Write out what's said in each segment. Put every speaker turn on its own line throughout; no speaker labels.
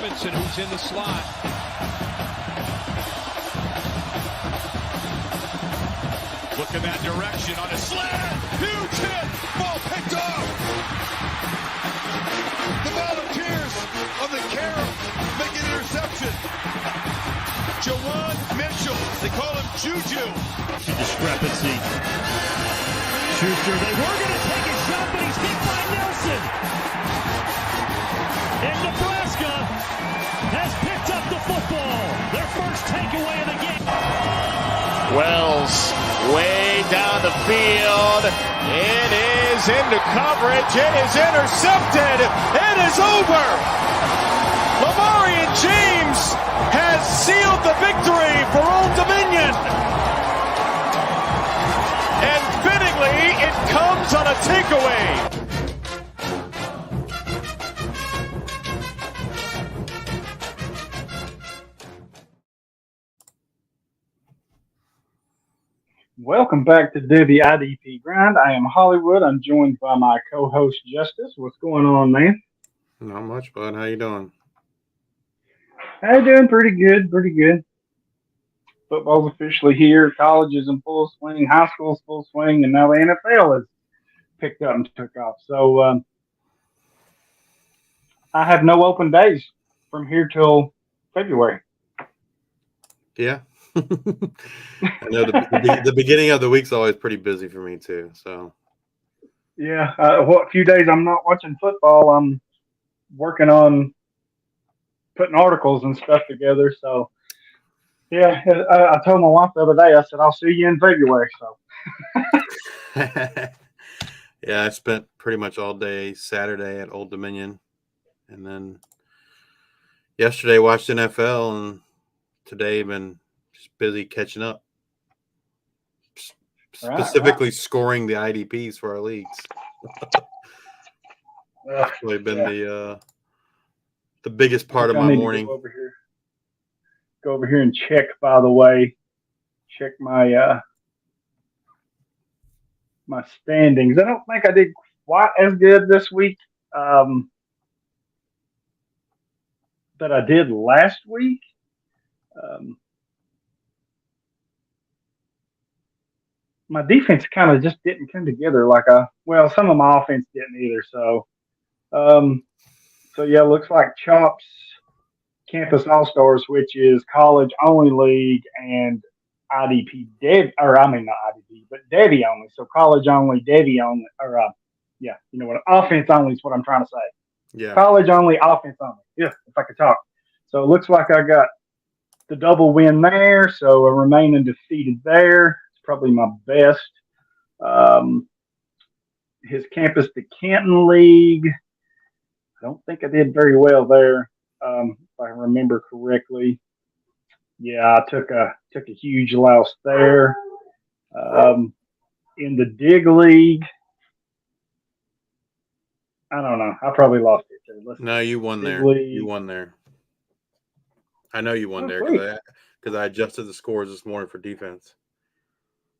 Robinson, who's in the slot. Look in that direction on a slant. Huge hit. Ball picked off. The Volunteers of the Carib make an interception. Jawan Mitchell. They call him Juju.
Discrepancy. Schuster, they were going to take a shot, but he's hit by Nelson. And Nebraska has picked up the football. Their first takeaway of the game.
Wells way down the field. It is into coverage. It is intercepted. It is over. Lamarian James has sealed the victory for Old Dominion. And fittingly, it comes on a takeaway.
Welcome back to Devy IDP Grind. I am Hollywood. I'm joined by my co-host Justice. What's going on, man?
Not much, bud. How you doing?
Hey, doing pretty good, pretty good. Football's officially here. College is in full swing. High school's full swing, and now the NFL has picked up and took off. So I have no open days from here till February.
Yeah. I know the beginning of the week's always pretty busy for me too. So
yeah, a few days I'm not watching football. I'm working on putting articles and stuff together. So yeah, I told my wife the other day. I said I'll see you in February. So
yeah, I spent pretty much all day Saturday at Old Dominion, and then yesterday watched NFL, and today been just busy catching up. Specifically scoring the IDPs for our leagues. That's really been the biggest part of my morning.
Go over here and check, by the way. Check my my standings. I don't think I did quite as good this week that I did last week. My defense kind of just didn't come together some of my offense didn't either. So, yeah, looks like Chop's Campus All-Stars, which is college only league, and IDP not IDP, but Devy only. So college only, Devy only, offense only is what I'm trying to say.
Yeah.
College only, offense only. Yeah, if I could talk. So it looks like I got the double win there. So I remain undefeated there. Probably my best. His Campus to Canton League. I don't think I did very well there, if I remember correctly. Yeah, I took a huge loss there. In the Dig League, I don't know. I probably lost it too.
No, you won there.
League.
You won there. I know you won there because I adjusted the scores this morning for defense.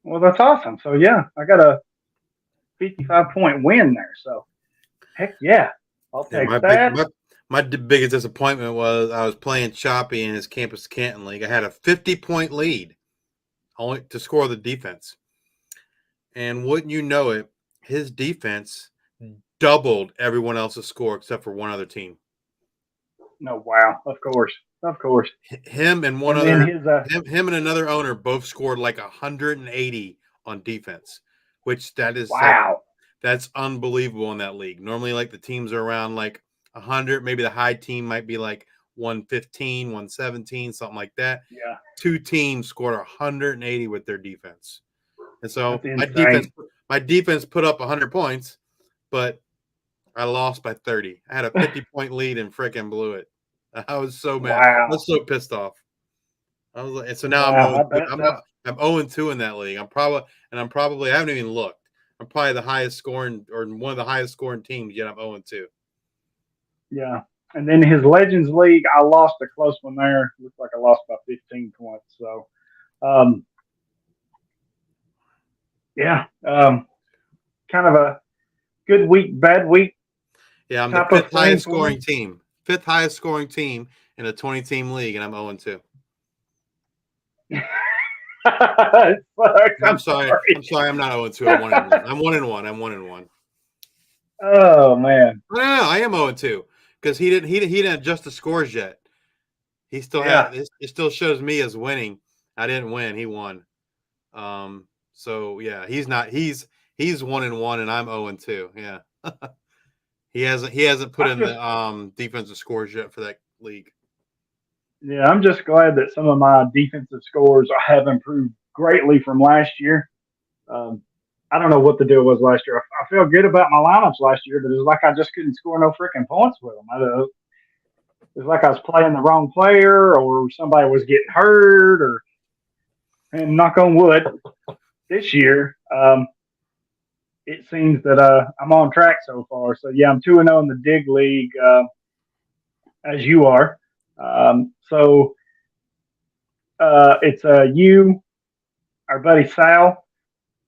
Well, that's awesome. So, yeah, I got a 55-point win there. So, heck yeah, I'll take that.
My biggest disappointment was I was playing Choppy in his Campus Canton League. I had a 50-point lead only to score the defense. And wouldn't you know it, his defense doubled everyone else's score except for one other team.
No, wow, of course. Of course.
Him and him and another owner both scored like 180 on defense, which that is
wow.
That's unbelievable in that league. Normally, like the teams are around like 100. Maybe the high team might be like 115, 117, something like that.
Yeah.
Two teams scored 180 with their defense, and so my defense put up 100 points, but I lost by 30. I had a 50-point lead and frickin' blew it. I was so mad.
Wow.
I was so pissed off. I was like, and so now I'm 0-2 in that league. I haven't even looked. I'm probably the highest scoring or one of the highest scoring teams, yet I'm 0-2.
Yeah. And then his Legends League, I lost a close one there. Looks like I lost by 15 points. So kind of a good week, bad week.
Yeah, I'm the fifth highest scoring team. fifth highest scoring team in a 20-team league, and I'm 0-2.
I'm
I'm sorry. I'm sorry. I'm not 0-2. I'm 1-1. I'm 1-1. I'm 1-1.
Oh man.
No, I am 0-2 because he didn't adjust the scores yet. He still
Yeah.
it still shows me as winning. I didn't win. He won. So yeah, he's 1-1 and I'm 0-2. Yeah. He hasn't put in the defensive scores yet for that league.
Yeah, I'm just glad that some of my defensive scores have improved greatly from last year. I don't know what the deal was last year. I felt good about my lineups last year, but it was like I just couldn't score no freaking points with them. It was like I was playing the wrong player, or somebody was getting hurt, and knock on wood, this year, it seems that I'm on track so far. So yeah, I'm 2-0 in the Dig League, as you are. So it's you, our buddy Sal,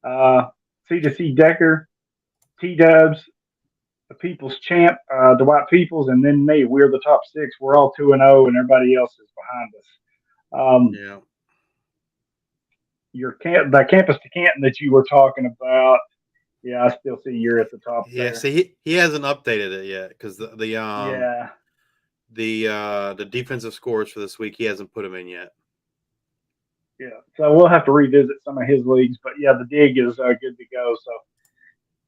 C2C Decker, T Dubs, the People's Champ, Dwight Peoples, and then me. We're the top six. We're all 2-0, and everybody else is behind us.
Yeah.
The campus to Canton that you were talking about. Yeah, I still see you're at the top
Yeah.
there.
See, he hasn't updated it yet because
Yeah.
the defensive scores for this week he hasn't put them in yet.
Yeah, so we'll have to revisit some of his leagues, but yeah, the Dig is good to go.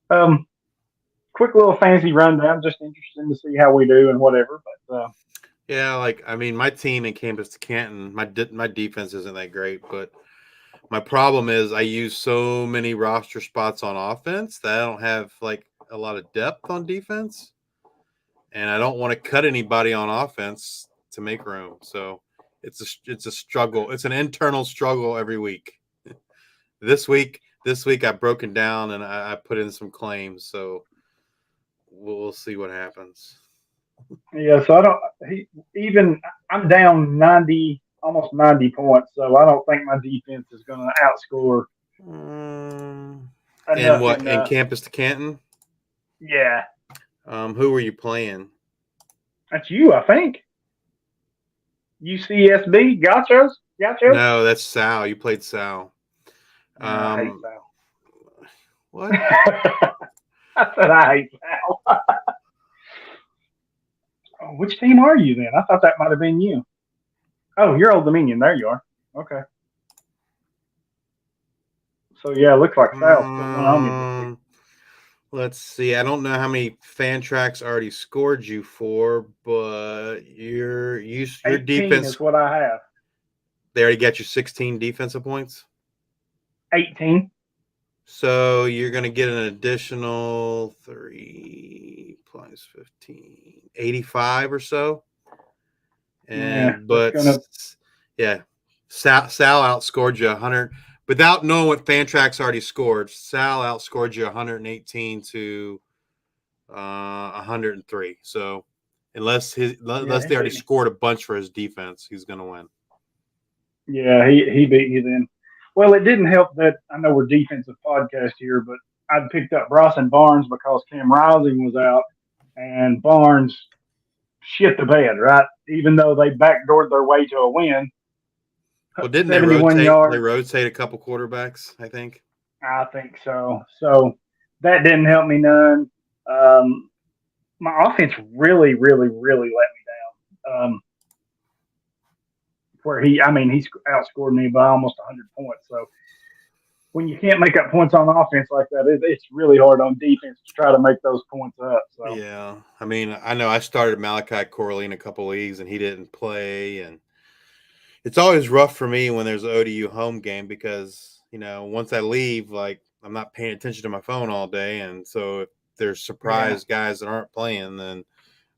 So, quick little fantasy rundown. Just interesting to see how we do and whatever. But
yeah, like I mean, my team in campus to Canton, my defense isn't that great, but my problem is I use so many roster spots on offense that I don't have like a lot of depth on defense, and I don't want to cut anybody on offense to make room. So it's a struggle. It's an internal struggle every week. This week I've broken down and I put in some claims. So we'll see what happens.
yeah, so I'm down 90, almost 90 points. So I don't think my defense is going to outscore.
And what in campus to Canton?
Yeah.
Who were you playing?
That's you, I think. UCSB, Gachos?
No, that's Sal. You played Sal.
I hate Sal.
What?
I said I hate Sal. Oh, which team are you then? I thought that might have been you. Oh, you're Old Dominion. There you are. Okay. So yeah, it looks like Sal's putting one on me.
Let's see. I don't know how many Fantrax already scored you for, but your defense
is what I have.
They already got you 16 defensive points.
18.
So you're going to get an additional 3 plus 15, 85 or so. And Sal outscored you 100. Without knowing what Fantrax already scored, Sal outscored you 118 to 103. So unless they already scored a bunch for his defense, he's going to win.
Yeah, he beat you then. Well, it didn't help that I know we're defensive podcast here, but I'd picked up Bryson Barnes because Cam Rising was out, and Barnes shit the bed, right? Even though they backdoored their way to a win.
Well, didn't they rotate a couple quarterbacks, I think?
I think so. So that didn't help me none. My offense really, really, really let me down. Where he outscored me by almost 100 points. So when you can't make up points on offense like that, it's really hard on defense to try to make those points up. So
yeah, I mean, I know I started Malachi Corley in a couple leagues and he didn't play, and it's always rough for me when there's an ODU home game because, you know, once I leave, like I'm not paying attention to my phone all day. And so if there's surprise guys that aren't playing, then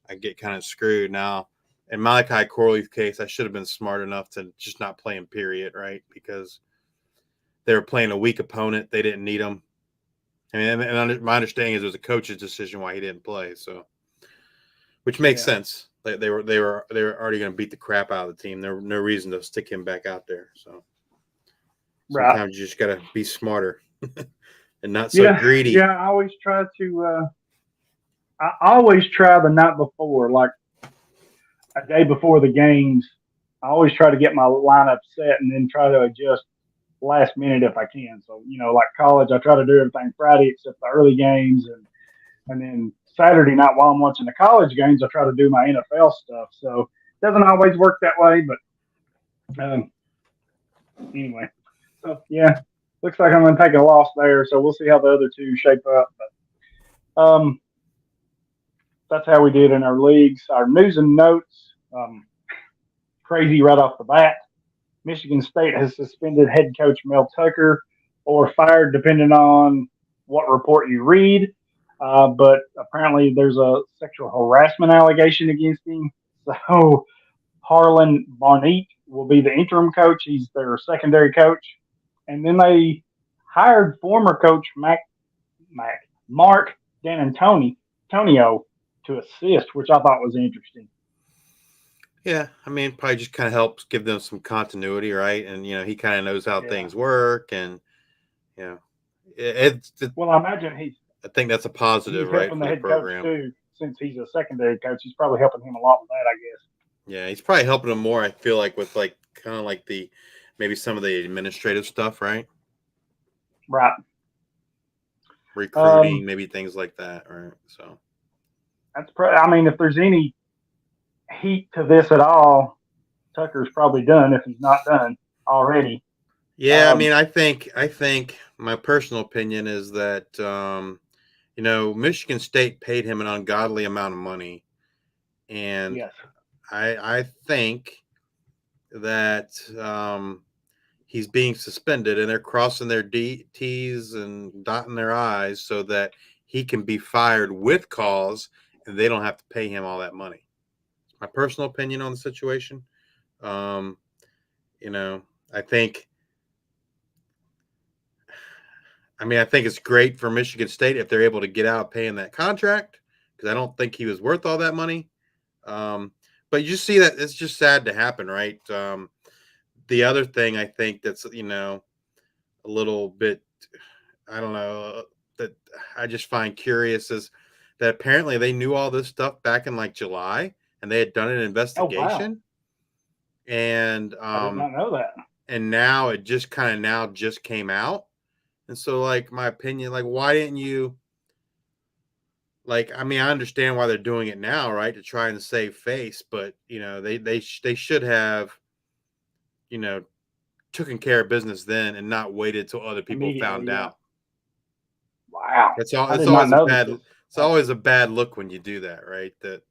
I get kind of screwed. Now, in Malachi Corley's case, I should have been smart enough to just not play him, period, right? Because they were playing a weak opponent. They didn't need him. I mean, and my understanding is it was a coach's decision why he didn't play. So, which makes sense. They were already going to beat the crap out of the team. There was no reason to stick him back out there. So sometimes you just got to be smarter and not so greedy.
Yeah, I always try to. I always try the night before. Like a day before the games, I always try to get my lineup set and then try to adjust last minute if I can. So, like college, I try to do everything Friday except the early games. And then Saturday night while I'm watching the college games, I try to do my NFL stuff. So it doesn't always work that way, but anyway. So, yeah, looks like I'm going to take a loss there. So we'll see how the other two shape up. But that's how we did in our leagues. Our news and notes, crazy right off the bat. Michigan State has suspended head coach Mel Tucker or fired, depending on what report you read. But apparently there's a sexual harassment allegation against him. So Harlan Barnett will be the interim coach. He's their secondary coach. And then they hired former coach Mark D'Antonio to assist, which I thought was interesting.
Yeah, I mean, probably just kind of helps give them some continuity, right? And he kind of knows how things work, and
well, I imagine
I think that's a positive, right, for the
head
program.
Coach too, since he's a secondary coach, he's probably helping him a lot with that, I guess.
Yeah, he's probably helping him more. I feel like with kind of like maybe some of the administrative stuff, right?
Right.
Recruiting, maybe things like that, right? So
that's I mean, if there's any heat to this at all, Tucker's probably done if he's not done already.
Yeah, I mean, I think my personal opinion is that Michigan State paid him an ungodly amount of money, and
yes.
I think that he's being suspended, and they're crossing their T's and dotting their I's so that he can be fired with cause, and they don't have to pay him all that money. My personal opinion on the situation. I think it's great for Michigan State if they're able to get out of paying that contract, because I don't think he was worth all that money. But you just see that it's just sad to happen, right? The other thing I think that's, a little bit, I don't know, that I just find curious is that apparently they knew all this stuff back in July, and they had done an investigation.
Oh, wow.
And
I did not know that.
And now it just just came out. And so, my opinion, why didn't you, I understand why they're doing it now, right, to try and save face, but they should have, taken care of business then and not waited till other people found out.
Wow,
it's always a bad look when you do that, right? That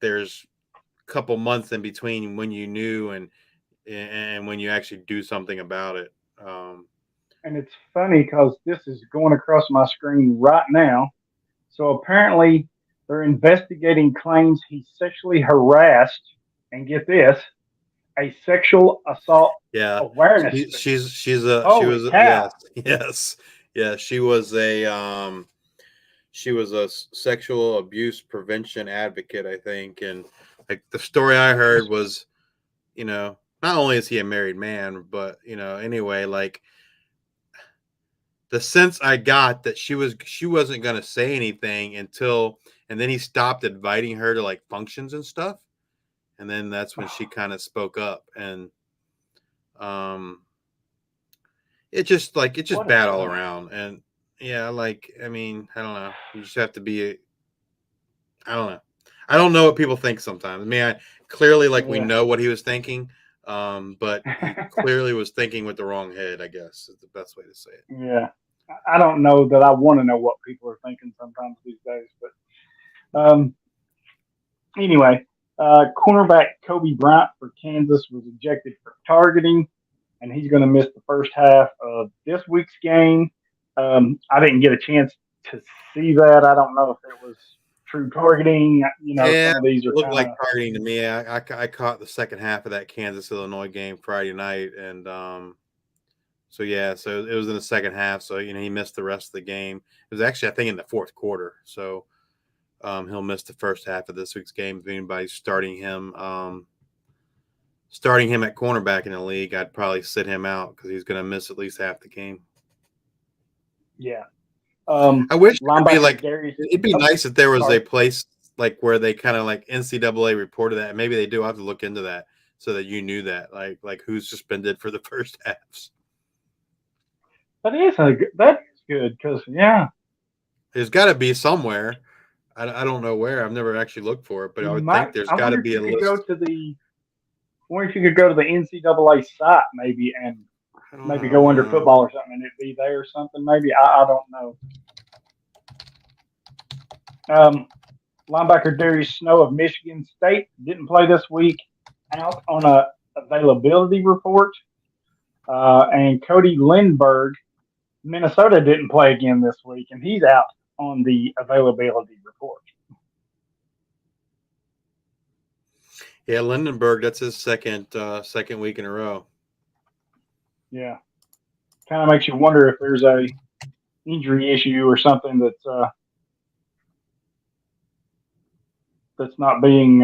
there's a couple months in between when you knew and when you actually do something about it.
And it's funny because this is going across my screen right now. So apparently they're investigating claims he sexually harassed, and get this, a sexual assault awareness.
She was a sexual abuse prevention advocate, I think. And the story I heard was, not only is he a married man, but anyway, the sense I got that she wasn't going to say anything and then he stopped inviting her to functions and stuff. And then that's when she kind of spoke up, and it's just bad all around. And yeah, I don't know. You just have to be I don't know. I don't know what people think sometimes. I mean, clearly we know what he was thinking. But he clearly was thinking with the wrong head, I guess is the best way to say it.
Yeah. I don't know that I want to know what people are thinking sometimes these days, but anyway, cornerback Kobe Bryant for Kansas was ejected for targeting, and he's going to miss the first half of this week's game. I didn't get a chance to see that. I don't know if it was true targeting. Some of these
looked like targeting to me. I caught the second half of that Kansas-Illinois game Friday night, and so it was in the second half. So he missed the rest of the game. It was actually, I think, in the fourth quarter. So he'll miss the first half of this week's game. If anybody's starting him at cornerback in the league, I'd probably sit him out because he's going to miss at least half the game.
Yeah.
I wish it'd be nice if there was a place like where they kind of like NCAA reported that. Maybe they do. I have to look into that so that you knew that, like who's suspended for the first halves.
That is good because
There's got to be somewhere. I don't know where. I've never actually looked for it, but I would think there's
I
got to
wonder if
be
you
a
could go
list.
to the. I wonder if you could go to the NCAA site maybe and
I don't
maybe
know.
go under football or something and it'd be there or something. Maybe I don't know. Linebacker Darius Snow of Michigan State didn't play this week, out on a availability report. And Cody Lindbergh, Minnesota, didn't play again this week, and he's out on the availability report.
Yeah, Lindenberg. That's his second week in a row.
Yeah, kind of makes you wonder if there's a injury issue or something that's not being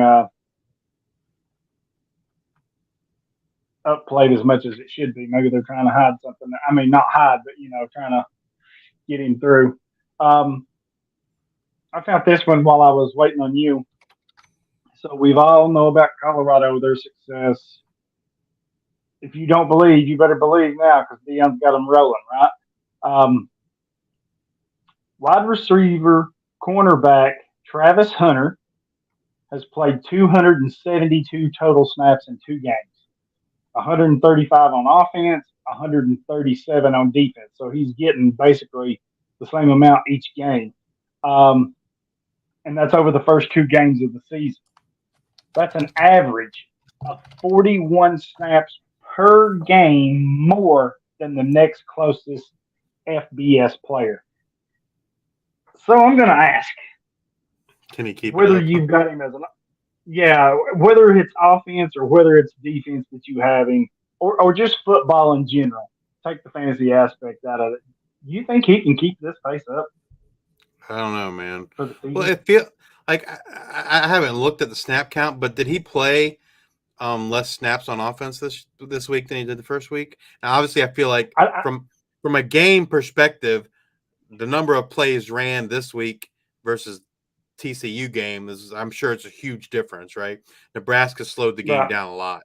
upplayed as much as it should be. Maybe they're trying to hide something. I mean, not hide, but trying to get him through. I found this one while I was waiting on you. So we all know about Colorado, their success. If you don't believe, you better believe now because Deion's got them rolling, right? Wide receiver, cornerback Travis Hunter has played 272 total snaps in 2 games. 135 on offense, 137 on defense. So he's getting basically the same amount each game. And that's over the first 2 games of the season. That's an average of 41 snaps per game more than the next closest FBS player. So I'm going to ask,
Can he keep
whether
it up?
you've got him as whether it's offense or whether it's defense that you have him, or just football in general. Take the fantasy aspect out of it. Do you think he can keep this pace up
I don't know, man.
for the season?
Well, it feel like I haven't looked at the snap count, but did he play less snaps on offense this week than he did the first week? Now, obviously, I feel like from a game perspective, the number of plays ran this week versus TCU game is, I'm sure it's a huge difference, right? Nebraska slowed the game down a lot.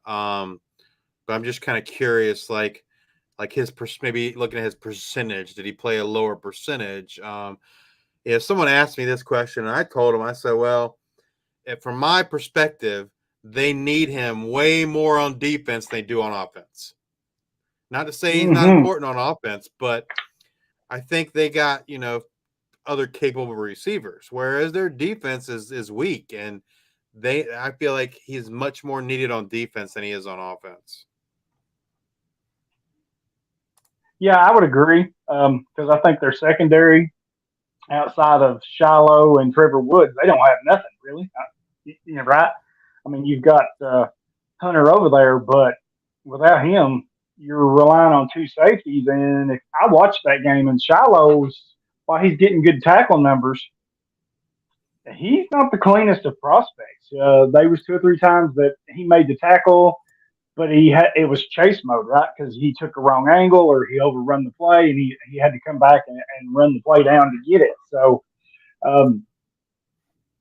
But I'm just kind of curious, like his maybe looking at his percentage. Did he play a lower percentage? If someone asked me this question, and I told him, I said, well, from my perspective, they need him way more on defense than they do on offense. Not to say he's not important on offense, but I think they got, other capable receivers, whereas their defense is weak, and I feel like he's much more needed on defense than he is on offense.
Yeah, I would agree because I think their secondary, outside of Shiloh and Trevor Woods, they don't have nothing really. Right? I mean, you've got Hunter over there, but without him, you're relying on 2 safeties. And if I watched that game, and Shiloh's, while he's getting good tackle numbers, he's not the cleanest of prospects. They was 2 or 3 times that he made the tackle, but it was chase mode, right? Because he took a wrong angle or he overrun the play, and he had to come back and run the play down to get it. So,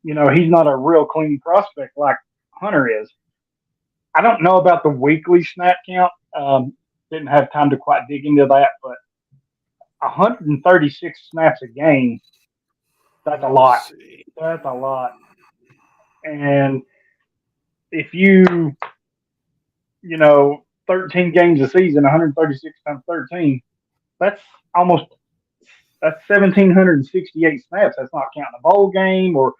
he's not a real clean prospect like Hunter is. I don't know about the weekly snap count. Didn't have time to quite dig into that, but 136 snaps a game, that's a lot. That's a lot. And if 13 games a season, 136 times 13, that's 1,768 snaps. That's not counting a bowl game, or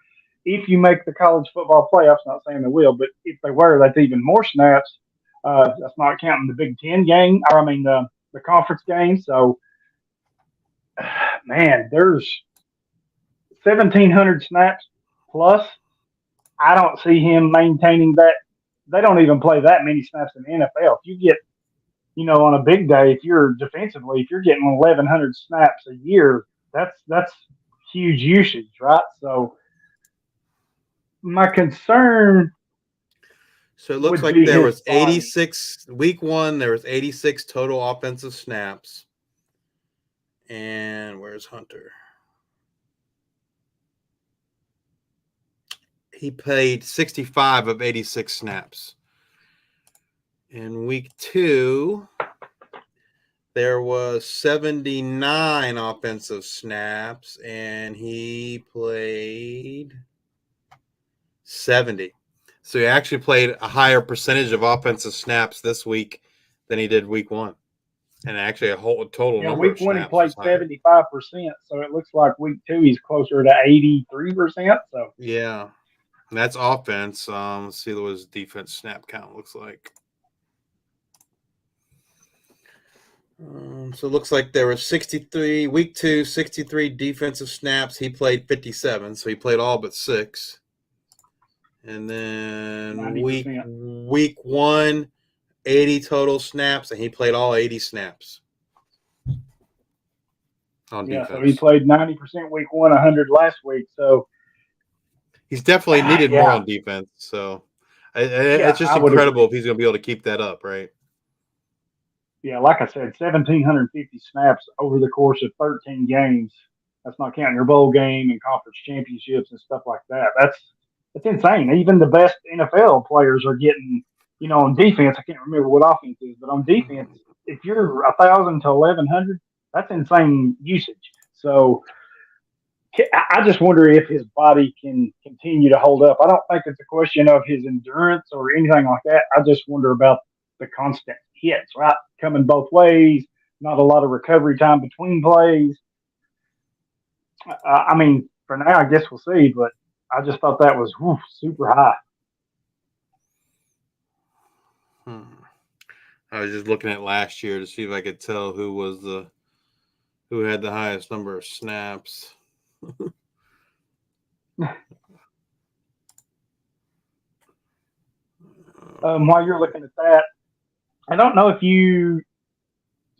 if you make the college football playoffs, not saying they will, but if they were, that's even more snaps. That's not counting the Big Ten game, the conference game. So, man, there's 1,700 snaps plus. I don't see him maintaining that. They don't even play that many snaps in the NFL. If you get, on a big day, if you're getting 1,100 snaps a year, that's huge usage, right? So my concern.
So it looks like there was 86 week 1. There was 86 total offensive snaps. And where's Hunter? he played 65 of 86 snaps. In week 2, there was 79 offensive snaps, and he played 70. So he actually played a higher percentage of offensive snaps this week than he did week 1. And actually a whole total number
week
of
1 he
snaps
played
was higher.
75%, so it looks like week 2 he's closer to 83%. So
Yeah. And that's offense. Let's see what his defense snap count looks like. So it looks like there were 63, week 2, 63 defensive snaps. He played 57, so he played all but 6. And then
90%.
week 1, 80 total snaps, and he played all 80 snaps on defense.
So he played 90% week 1, 100 last week. So
he's definitely needed more on defense. So it's just incredible if he's going to be able to keep that up, right?
Yeah, like I said, 1,750 snaps over the course of 13 games. That's not counting your bowl game and conference championships and stuff like that. That's insane. Even the best NFL players are getting, on defense. I can't remember what offense is, but on defense, if you're 1,000 to 1,100, that's insane usage. So I just wonder if his body can continue to hold up. I don't think it's a question of his endurance or anything like that. I just wonder about the constant hits, right? Coming both ways, not a lot of recovery time between plays. I mean, for now, I guess we'll see, but I just thought that was super high.
I was just looking at last year to see if I could tell who had the highest number of snaps.
While you're looking at that, I don't know if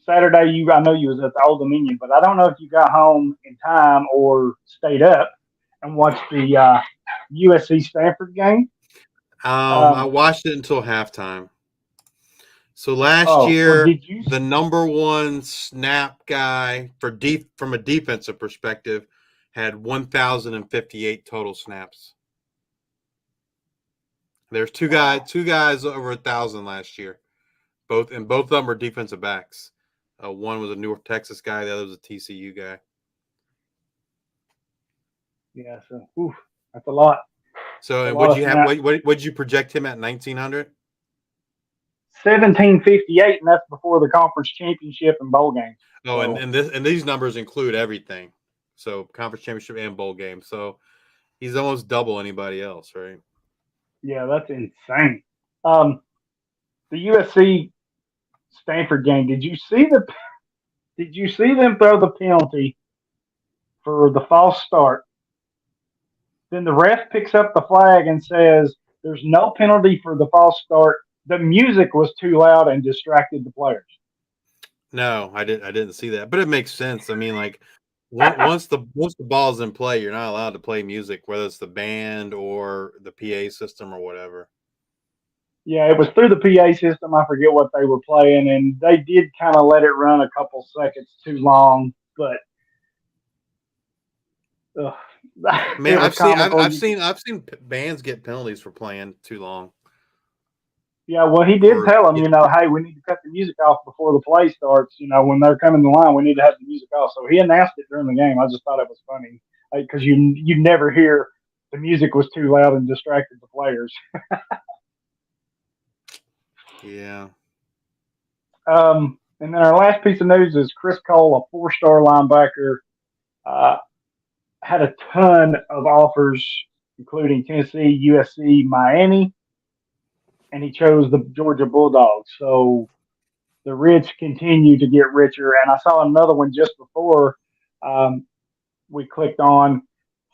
Saturday, I know you was at the Old Dominion, but I don't know if you got home in time or stayed up and watched the USC Stanford game.
I watched it until halftime. So last year, the number 1 snap guy from a defensive perspective had 1,058 total snaps. There's two guys over 1,000 last year. Both of them were defensive backs. One was a North Texas guy, the other was a TCU guy.
Yeah, so that's a lot.
So what'd you project him at 1,900?
1,758, and that's before the conference championship and bowl games.
Oh, so, and these numbers include everything. So conference championship and bowl game. So he's almost double anybody else, right?
Yeah, that's insane. The USC Stanford game. Did you see them throw the penalty for the false start? Then the ref picks up the flag and says there's no penalty for the false start. The music was too loud and distracted the players.
No, I didn't see that, but it makes sense. I mean, like once the ball's in play, you're not allowed to play music, whether it's the band or the PA system or whatever.
Yeah, it was through the PA system. I forget what they were playing, and they did kind of let it run a couple seconds too long. But
man, I've seen bands get penalties for playing too long.
Yeah, well, he did tell them, hey, we need to cut the music off before the play starts. When they're coming to the line, we need to have the music off. So he announced it during the game. I just thought it was funny because you never hear the music was too loud and distracted the players.
Yeah.
And then our last piece of news is Chris Cole, a 4-star linebacker, had a ton of offers, including Tennessee, USC, Miami, and he chose the Georgia Bulldogs. So the rich continue to get richer. And I saw another one just before we clicked on.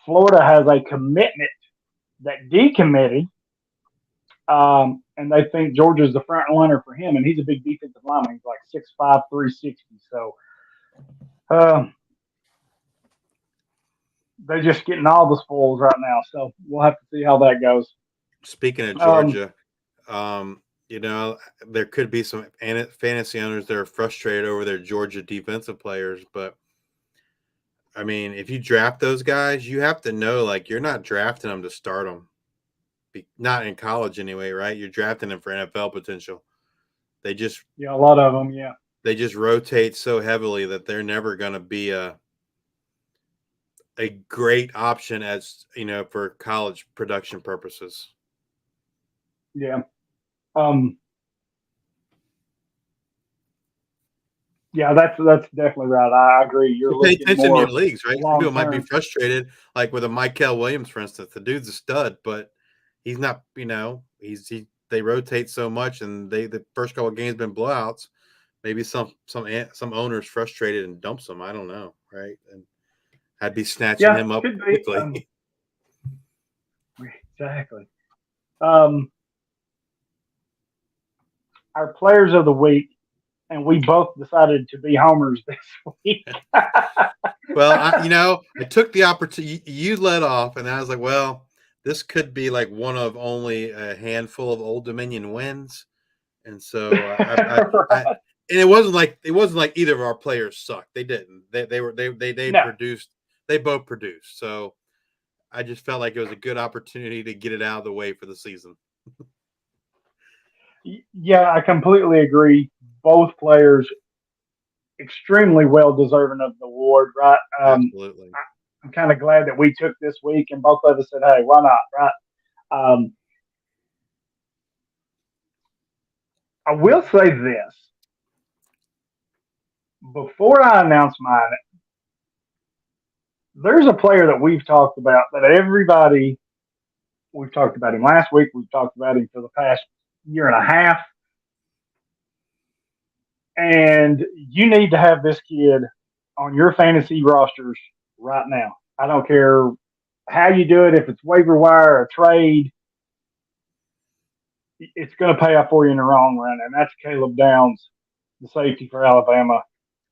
Florida has a commitment that decommitted. And they think Georgia's the front runner for him, and he's a big defensive lineman. He's like 6'5", 360. So they're just getting all the spoils right now. So we'll have to see how that goes.
Speaking of Georgia, there could be some fantasy owners that are frustrated over their Georgia defensive players, but I mean, if you draft those guys, you have to know, like, you're not drafting them to start them. not in college anyway, right? You're drafting them for NFL potential. They just
a lot of them, yeah.
They just rotate so heavily that they're never going to be a great option as for college production purposes.
Yeah. Yeah, that's definitely right. I agree. You're
You pay
looking
attention
more
to your leagues, right? Some
long
people might be
term.
frustrated, like with a Michael Williams, for instance. The dude's a stud, but he's not. They rotate so much, and the first couple of games been blowouts. Maybe some owners frustrated and dumps him. I don't know, right? And I'd be snatching him up
could be.
quickly.
Exactly. Our players of the week, and we both decided to be homers this week.
Well, I took the opportunity. You led off, and I was like, well, this could be like one of only a handful of Old Dominion wins, and so and it wasn't like either of our players sucked. They didn't. They
No.
produced. They both produced. So I just felt like it was a good opportunity to get it out of the way for the season.
Yeah, I completely agree. Both players extremely well deserving of the award, right?
Absolutely.
I'm kind of glad that we took this week and both of us said, hey, why not, right? I will say this. Before I announce mine, there's a player that we've talked about that we've talked about him last week. We've talked about him for the past year and a half. And you need to have this kid on your fantasy rosters right now. I don't care how you do it, if it's waiver wire or trade, it's going to pay off for you in the long run. And that's Caleb Downs, the safety for Alabama.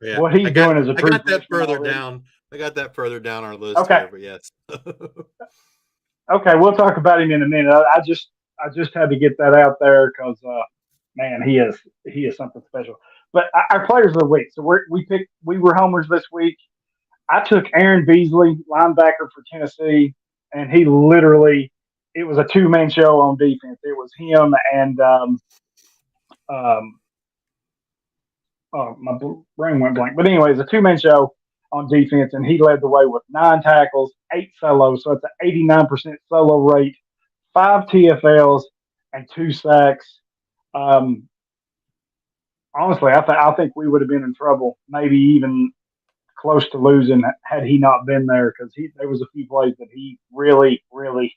Yeah.
What he's doing is a true.
I got that further down. I got that further down our list.
Okay.
Here, but yes.
Okay, we'll talk about him in a minute. I just had to get that out there because, man, he is something special. But our players of the week. So we were homers this week. I took Aaron Beasley, linebacker for Tennessee, and he literally, it was a two-man show on defense. It was him and my brain went blank. But anyway, it's a two-man show on defense, and he led the way with 9 tackles, 8 solos. So it's an 89% solo rate, 5 TFLs, and 2 sacks. Honestly, I think we would have been in trouble, maybe even close to losing had he not been there, because there was a few plays that he really, really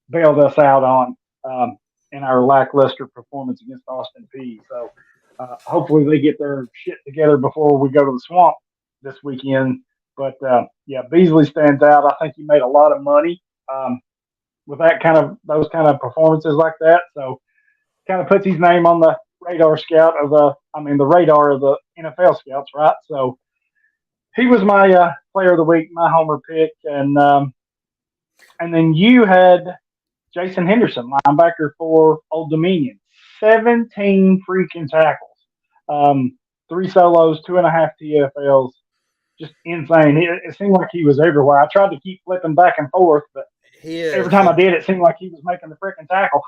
bailed us out on in our lackluster performance against Austin Peay. So hopefully they get their shit together before we go to the Swamp this weekend. But yeah, Beasley stands out. I think he made a lot of money with those kind of performances like that. So kind of puts his name on the radar the radar of the NFL scouts, right? So he was my player of the week, my homer pick, and then you had Jason Henderson, linebacker for Old Dominion, 17 freaking tackles, 3 solos, 2.5 TFLs, just insane. It seemed like he was everywhere. I tried to keep flipping back and forth, but every time I did, it seemed like he was making the freaking tackle.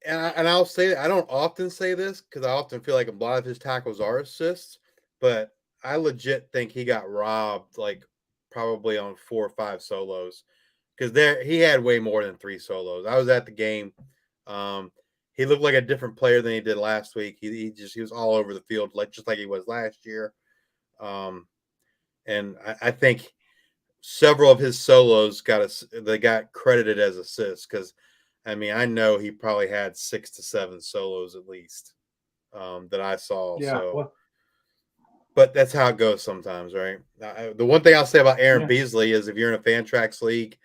And I'll say, I don't often say this because I often feel like a lot of his tackles are assists, but I legit think he got robbed like probably on 4 or 5 solos, because he had way more than 3 solos. I was at the game. He looked like a different player than he did last week. He was all over the field, just like he was last year. And I think several of his solos got credited as assists, because I know he probably had 6 to 7 solos at least that I saw.
Yeah,
so, but that's how it goes sometimes, right? The one thing I'll say about Aaron Beasley is if you're in a Fantrax league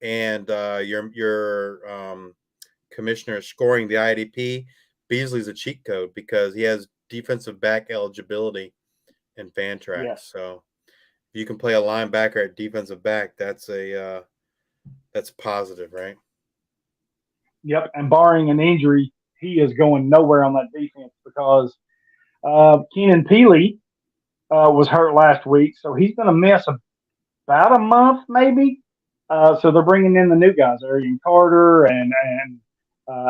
and your commissioner is scoring the IDP, Beasley's a cheat code because he has defensive back eligibility in Fantrax. Yeah. So if you can play a linebacker at defensive back, that's positive, right?
Yep, and barring an injury, he is going nowhere on that defense because Keenan Peely was hurt last week, so he's going to miss about a month maybe. So they're bringing in the new guys, Arian Carter and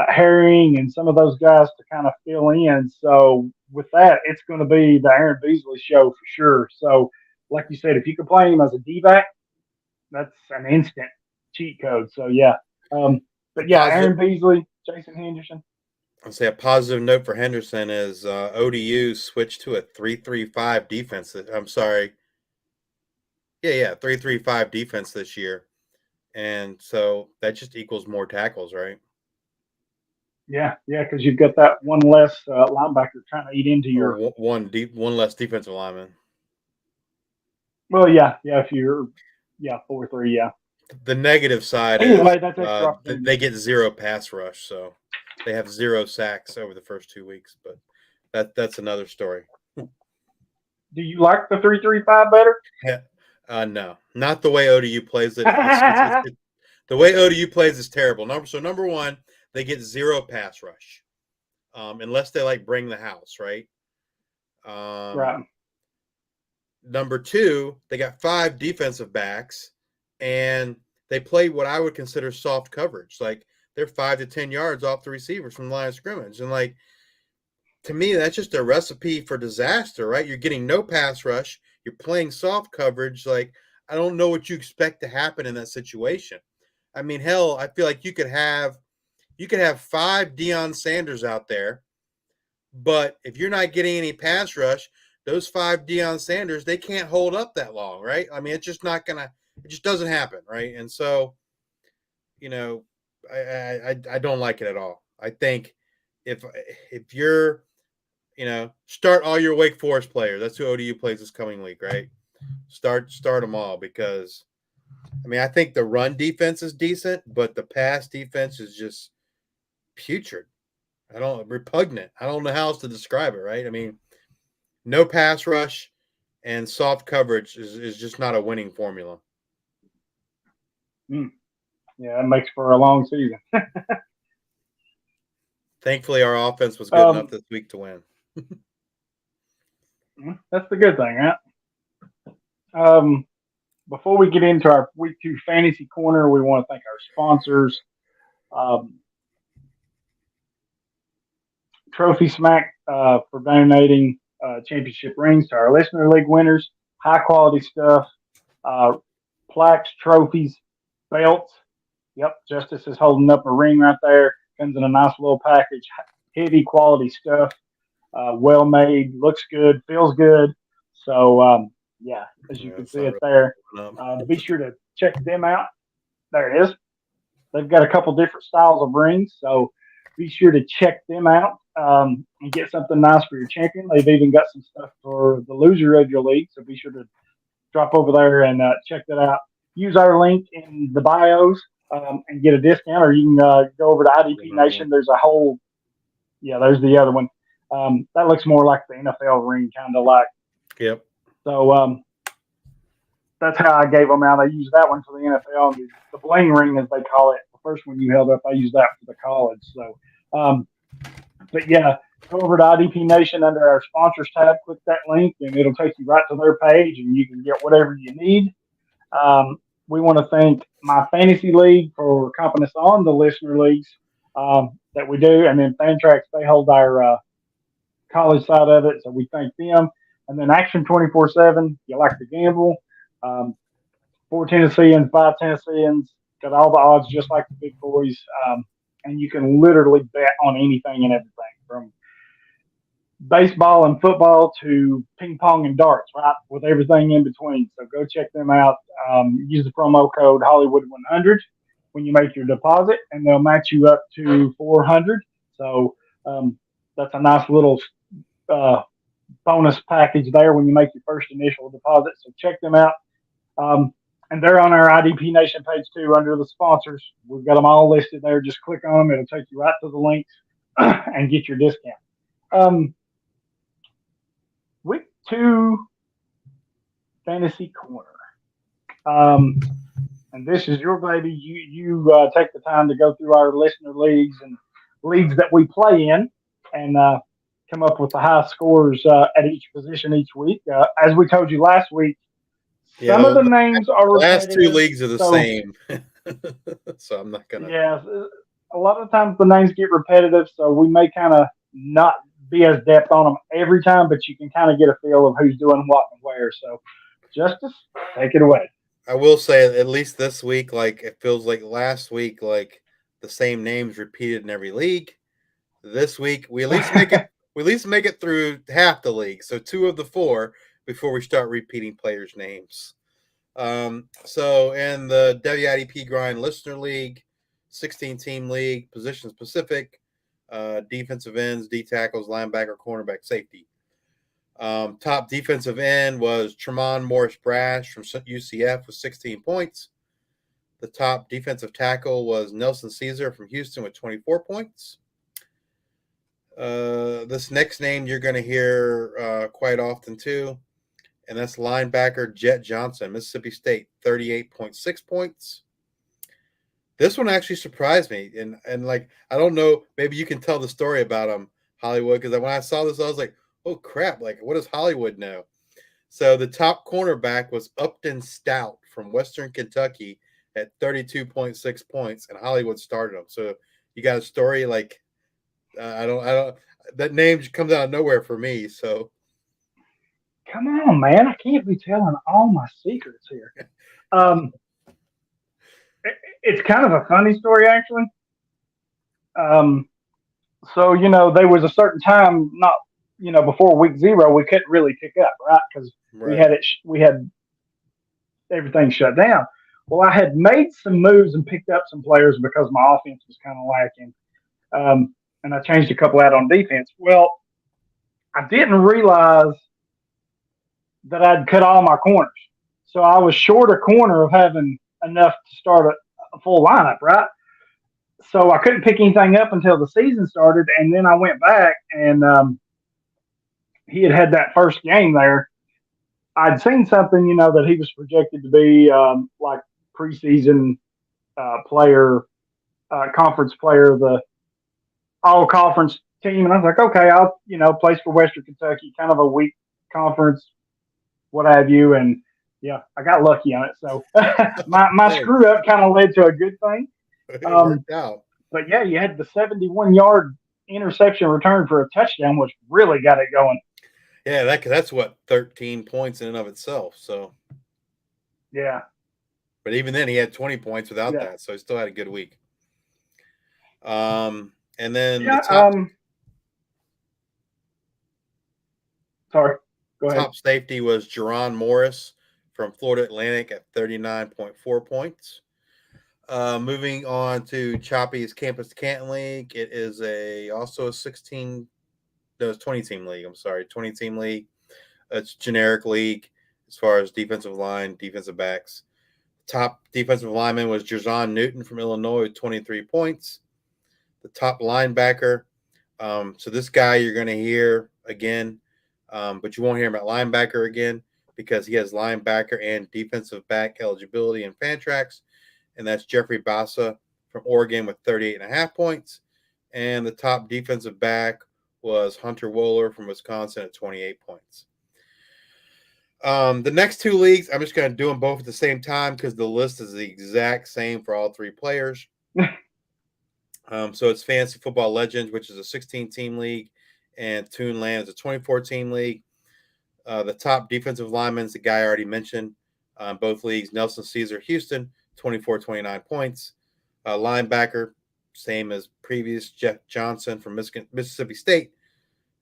Herring and some of those guys to kind of fill in. So with that, it's going to be the Aaron Beasley show for sure. So like you said, if you can play him as a D-back, that's an instant cheat code. So yeah. But yeah, Aaron Beasley, Jason Henderson.
I'll say a positive note for Henderson is ODU switched to a 3-3-5 defense. I'm sorry. Yeah, 3-3-5 defense this year. And so that just equals more tackles, right?
Yeah, because you've got that one less linebacker trying to eat into your
one less defensive lineman.
Well, yeah, if you're 4-3, yeah.
The negative side
anyway,
is
that's extra
they get 0 pass rush, so they have 0 sacks over the first 2 weeks. But that's another story.
Do you like the 3-3-5 better?
No, not the way ODU plays it. The way ODU plays is terrible. Number one, they get 0 pass rush, unless they bring the house, right?
Right.
Number two, they got 5 defensive backs, and they play what I would consider soft coverage. They're 5 to 10 yards off the receivers from the line of scrimmage, and to me, that's just a recipe for disaster, right? You're getting no pass rush. You're playing soft coverage. I don't know what you expect to happen in that situation. I mean, hell, I feel like you could have 5 Deion Sanders out there, but if you're not getting any pass rush, those 5 Deion Sanders, they can't hold up that long, right? I mean, it's just not gonna. It just doesn't happen, right? And so, I don't like it at all. I think if you're start all your Wake Forest players. That's who ODU plays this coming week, right? Start them all because, I think the run defense is decent, but the pass defense is just putrid. Repugnant. I don't know how else to describe it, right? I mean, no pass rush and soft coverage is just not a winning formula.
Yeah, it makes for a long season.
Thankfully, our offense was good enough this week to win.
That's the good thing, right? Before we get into our week 2 fantasy corner, we want to thank our sponsors. Trophy Smack for donating championship rings to our listener league winners. High quality stuff. Plaques, trophies, belts. Yep, Justice is holding up a ring right there. Comes in a nice little package. Heavy quality stuff. Well made, looks good, feels good. So, as you can see it there, be sure to check them out. There it is. They've got a couple different styles of rings, so be sure to check them out and get something nice for your champion. They've even got some stuff for the loser of your league, so be sure to drop over there and check that out. Use our link in the bios and get a discount, or you can go over to IDP Nation. There's a whole, there's the other one. That looks more like the NFL ring, kind of like.
Yep.
So that's how I gave them out. I used that one for the NFL. The bling ring, as they call it, the first one you held up, I used that for the college. So, but yeah, go over to IDP Nation under our sponsors tab, click that link, and it'll take you right to their page, and you can get whatever you need. We want to thank my fantasy league for comping us on, the listener leagues that we do, and then Fantrax, they hold our college side of it, so we thank them. And then Action 24/7, you like to gamble. 4 Tennesseans, 5 Tennesseans, got all the odds just like the big boys. And you can literally bet on anything and everything, from baseball and football to ping pong and darts, right? With everything in between. So go check them out. Use the promo code Hollywood100 when you make your deposit, and they'll match you up to $400. So that's a nice little bonus package there when you make your first initial deposit. So check them out. And they're on our IDP Nation page too, under the sponsors. We've got them all listed there. Just click on them. It'll take you right to the links and get your discount. Week 2 fantasy corner. And this is your baby. You take the time to go through our listener leagues and leagues that we play in, and come up with the high scores at each position each week. As we told you last week, Some of the names are
the last two
repetitive.
leagues are the
so,
same. So I'm not going to.
Yeah, a lot of times the names get repetitive, so we may kind of not be as depth on them every time, but you can kind of get a feel of who's doing what and where. So, Justice, take it away.
I will say, at least this week, like it feels like last week, like the same names repeated in every league. This week, we at least make it. We at least make it through half the league, so 2 of the 4 before we start repeating players' names. So in the Devy IDP Grind Listener League, 16-team league, position specific, defensive ends, D tackles, linebacker, cornerback, safety. Top defensive end was Tremont Morris Brash from UCF with 16 points. The top defensive tackle was Nelson Caesar from Houston with 24 points. This next name you're going to hear quite often too, and that's linebacker Jet Johnson, Mississippi State, 38.6 points. This one actually surprised me, and like I don't know, maybe you can tell the story about him, Hollywood, because when I saw this, I was like, oh crap, like what does Hollywood know? So the top cornerback was Upton Stout from Western Kentucky at 32.6 points, and Hollywood started him. So you got a story like I don't. That name just comes out of nowhere for me. So
Come on, man! I can't be telling all my secrets here. It's kind of a funny story, actually. So there was a certain time, not before week 0, we couldn't really pick up, right? Because we had everything shut down. Well, I had made some moves and picked up some players because my offense was kind of lacking, and I changed a couple out on defense. Well, I didn't realize that I'd cut all my corners, so I was short a corner of having enough to start a full lineup, right? So I couldn't pick anything up until the season started, and then I went back and he had that first game there. I'd seen something, that he was projected to be like preseason player, conference player, the all conference team, and I was like, okay, I'll place for Western Kentucky, kind of a weak conference, what have you, and yeah, I got lucky on it. So my screw up kind of led to a good thing.
It worked out.
But yeah, you had the 71-yard interception return for a touchdown, which really got it going.
Yeah, that's what 13 points in and of itself. So
yeah,
but even then, he had 20 points without that, so he still had a good week. And then the top.
Sorry, go ahead.
Top safety was Jerron Morris from Florida Atlantic at 39.4 points. Moving on to Choppy's Campus to Canton League. It is also a 20-team league. I'm sorry, 20-team league. It's generic league as far as defensive line, defensive backs. Top defensive lineman was Jerzon Newton from Illinois with 23 points. The top linebacker. So this guy you're going to hear again, but you won't hear him at linebacker again because he has linebacker and defensive back eligibility in Fantrax. And that's Jeffrey Bassa from Oregon with 38.5 points. And the top defensive back was Hunter Wohler from Wisconsin at 28 points. The next 2 leagues, I'm just going to do them both at the same time because the list is the exact same for all 3 players. So it's Fantasy Football Legends, which is a 16-team league, and Toonland is a 24-team league. The top defensive lineman is the guy I already mentioned. Both leagues, Nelson Caesar, Houston, 29 points. Linebacker, same as previous, Jeff Johnson from Mississippi State,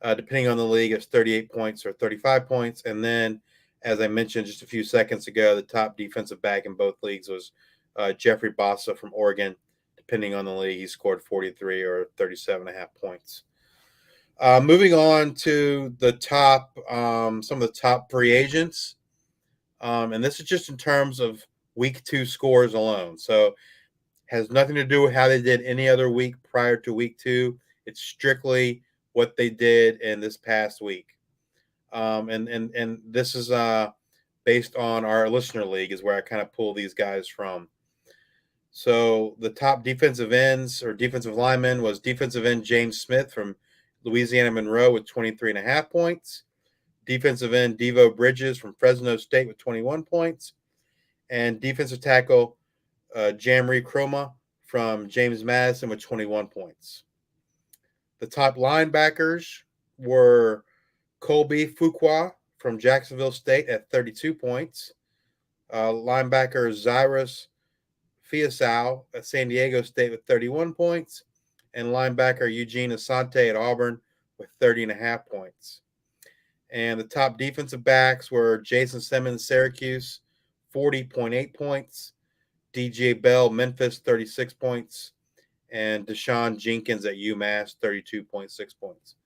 depending on the league, is 38 points or 35 points. And then, as I mentioned just a few seconds ago, the top defensive back in both leagues was Jeffrey Bassa from Oregon. Depending on the league, he scored 43 or 37.5 points. Moving on to the top, some of the top free agents. And this is just in terms of week 2 scores alone. So has nothing to do with how they did any other week prior to week 2. It's strictly what they did in this past week. And this is based on our listener league is where I kind of pull these guys from. So the top defensive ends or defensive lineman was defensive end James Smith from Louisiana Monroe with 23.5 points. defensive end Devo Bridges from Fresno State with 21 points, and defensive tackle Jamri Chroma from James Madison with 21 points. The top linebackers were Colby Fuqua from Jacksonville State at 32 points. Linebacker Zyrus Fiasau at San Diego State with 31 points. And linebacker Eugene Asante at Auburn with 30.5 points. And the top defensive backs were Jason Simmons, Syracuse, 40.8 points. DJ Bell, Memphis, 36 points. And Deshaun Jenkins at UMass, 32.6 points.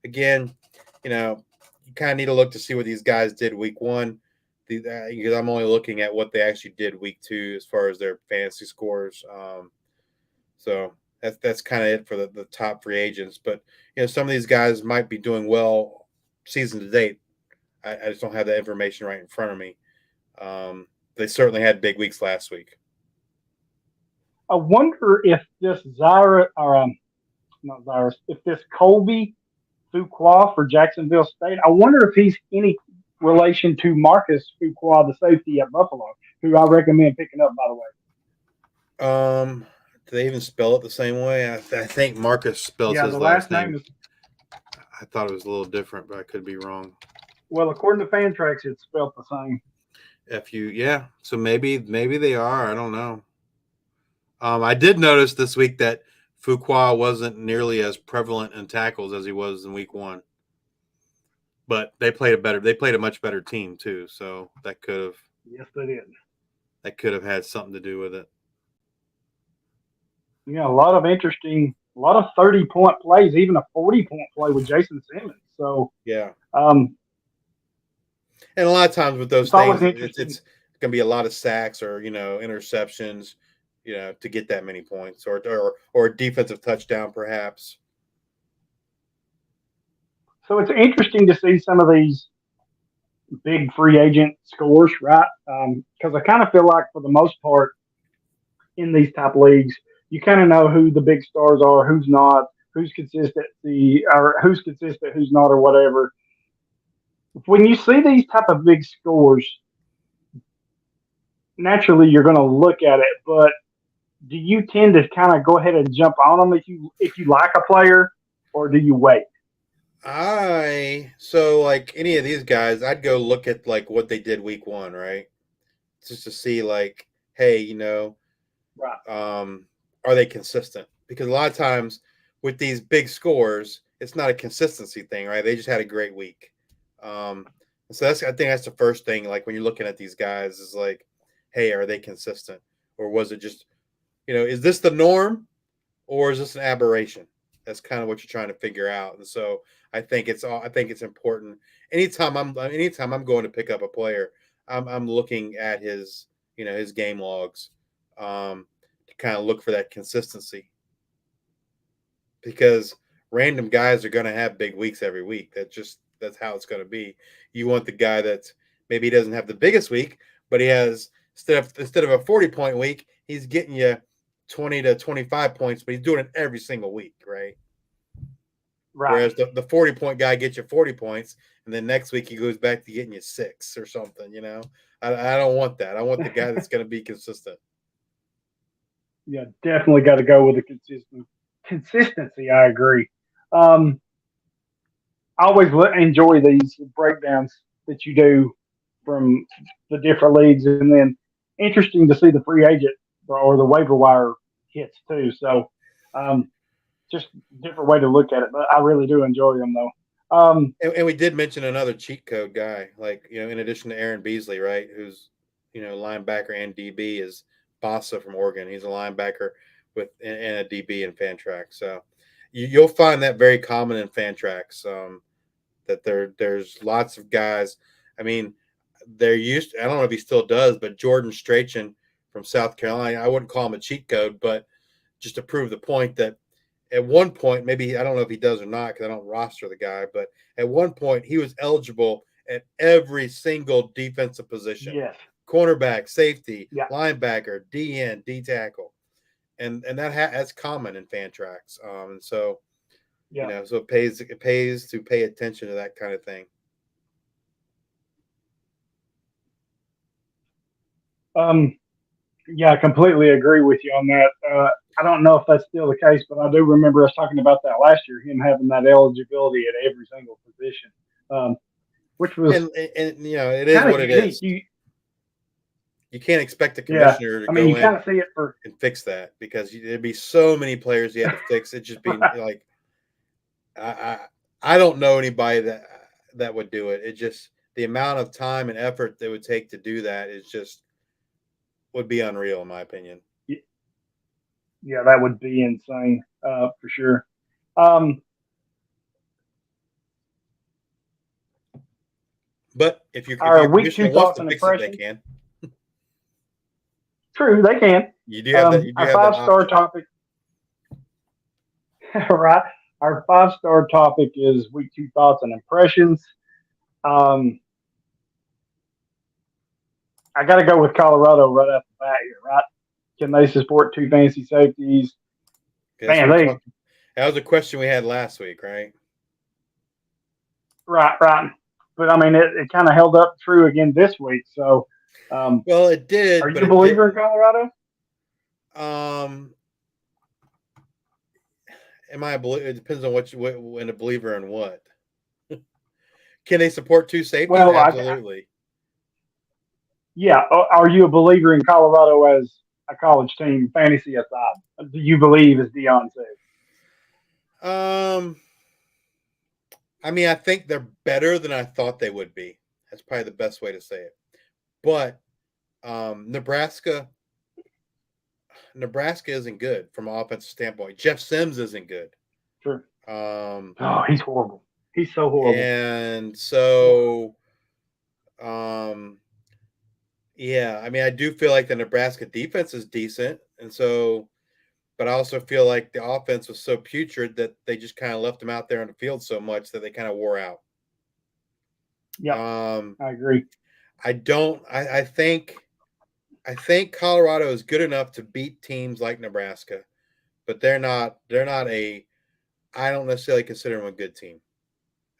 Again, you kind of need to look to see what these guys did week one, because I'm only looking at what they actually did week two as far as their fantasy scores. So that's kind of it for the top free agents. But, some of these guys might be doing well season to date. I just don't have that information right in front of me. They certainly had big weeks last week.
I wonder if this if this Colby Fuqua for Jacksonville State, I wonder if he's any relation to Marcus Fuqua, the safety at Buffalo, who I recommend picking up, by the way.
Do they even spell it the same way? I think Marcus spells his
the
last name.
is.
I thought it was a little different, but I could be wrong.
Well, according to Fantrax, it's spelled the same.
Yeah. So maybe they are. I don't know. I did notice this week that Fuqua wasn't nearly as prevalent in tackles as he was in week one. But they played a much better team too, so that could have.
Yes, they did.
That could have had something to do with it.
A lot of 30-point plays, even a 40-point play with Jason Simmons. So
yeah.
And
a lot of times with those things, it's going to be a lot of sacks or interceptions, to get that many points, or a defensive touchdown perhaps.
So it's interesting to see some of these big free agent scores, right? Because I kind of feel like for the most part in these type leagues, you kind of know who the big stars are, who's not, who's consistent, who's not, or whatever. When you see these type of big scores, naturally you're going to look at it, but do you tend to kind of go ahead and jump on them if you like a player, or do you wait?
So like any of these guys, I'd go look at like what they did week one, right? Just to see like, hey,
right.
Are they consistent? Because a lot of times with these big scores, it's not a consistency thing, right? They just had a great week. So I think that's the first thing. Like when you're looking at these guys, is like, hey, are they consistent, or was it just, is this the norm, or is this an aberration? That's kind of what you're trying to figure out. And so I think it's important. Anytime I'm going to pick up a player, I'm looking at his his game logs, to kind of look for that consistency, because random guys are going to have big weeks every week. That's how it's going to be. You want the guy that maybe he doesn't have the biggest week, but he has instead of a 40-point week, he's getting you 20 to 25 points, but he's doing it every single week, right?
Right.
Whereas the 40-point guy gets you 40 points, and then next week he goes back to getting you 6 or something. I don't want that. I want the guy that's going to be consistent.
Yeah, definitely got to go with the consistency. I agree. I always enjoy these breakdowns that you do from the different leagues, and then interesting to see the free agent or the waiver wire hits too. So, just a different way to look at it, but I really do enjoy them though.
And we did mention another cheat code guy, like, in addition to Aaron Beasley, right? Who's, linebacker and DB, is Bossa from Oregon. He's a linebacker and a DB in Fantrax. So you'll find that very common in Fantrax, that there's lots of guys. I mean, I don't know if he still does, but Jordan Strachan from South Carolina, I wouldn't call him a cheat code, but just to prove the point that at one point, maybe, I don't know if he does or not because I don't roster the guy, but at one point he was eligible at every single defensive position.
Yes.
Cornerback, safety,
yeah.
linebacker, DN, D tackle. And that's common in Fantrax. And so,
yeah.
So it pays to pay attention to that kind of thing.
Yeah, I completely agree with you on that. I don't know if that's still the case, but I do remember us talking about that last year, him having that eligibility at every single position, which was
And you know, it is
kind of
what it
unique.
is. You can't expect the
Yeah,
commissioner to
I mean,
go
you kind
in
of see it for
and fix that because there'd be so many players you had to fix. It just be like, I don't know anybody that would do it. It just the amount of time and effort that would take to do that is just would be unreal in my opinion.
yeah, that would be insane for sure. Um,
But if
our
your
week two
commissioner wants
thoughts
to
and
fix it, they
impressions.
can.
True, they can.
You do have that. You do
Our
have that
5-star
option.
topic, right? Our 5-star topic is week two thoughts and impressions. Um, I got to go with Colorado right off the bat here, right? Can they support two fantasy safeties? Man,
that was a question we had last week, right?
Right. But I mean, it kind of held up true again this week. So,
well, it did.
Are
but
you a believer in Colorado?
Am I a believer? It depends on when a believer in what. Can they support two safeties?
Well,
absolutely.
Yeah. Are you a believer in Colorado as a college team, fantasy aside? Do you believe, as Dion said?
I mean, I think they're better than I thought they would be. That's probably the best way to say it. But Nebraska isn't good from an offensive standpoint. Jeff Sims isn't good.
Sure. He's horrible. He's so horrible.
And so, yeah, I mean, I do feel like the Nebraska defense is decent. And so, but I also feel like the offense was so putrid that they just kind of left them out there on the field so much that they kind of wore out.
Yeah, I agree.
I think Colorado is good enough to beat teams like Nebraska, but they're not I don't necessarily consider them a good team.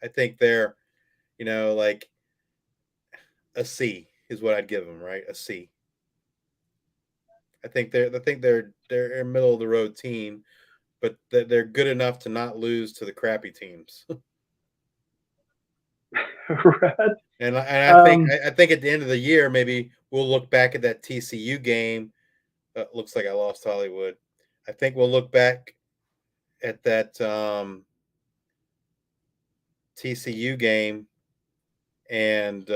I think they're, like a C is what I'd give them, right? A C. I think they're a middle of the road team, but they're good enough to not lose to the crappy teams.
Right.
And I think at the end of the year, maybe we'll look back at that TCU game. Looks like I lost Hollywood. I think we'll look back at that TCU game and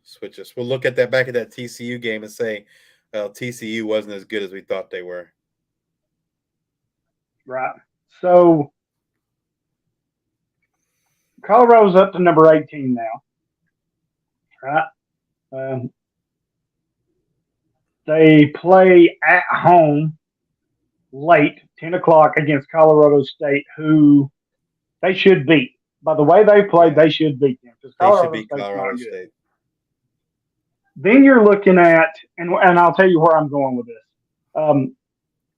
switch us. We'll look at that back at that TCU game and say, well, TCU wasn't as good as we thought they were.
Right. So Colorado's up to number 18 now. Right. They play at home late, 10 o'clock against Colorado State, who they should beat. By the way they played, they should beat them.
They should beat Colorado State.
Then you're looking at, and I'll tell you where I'm going with this.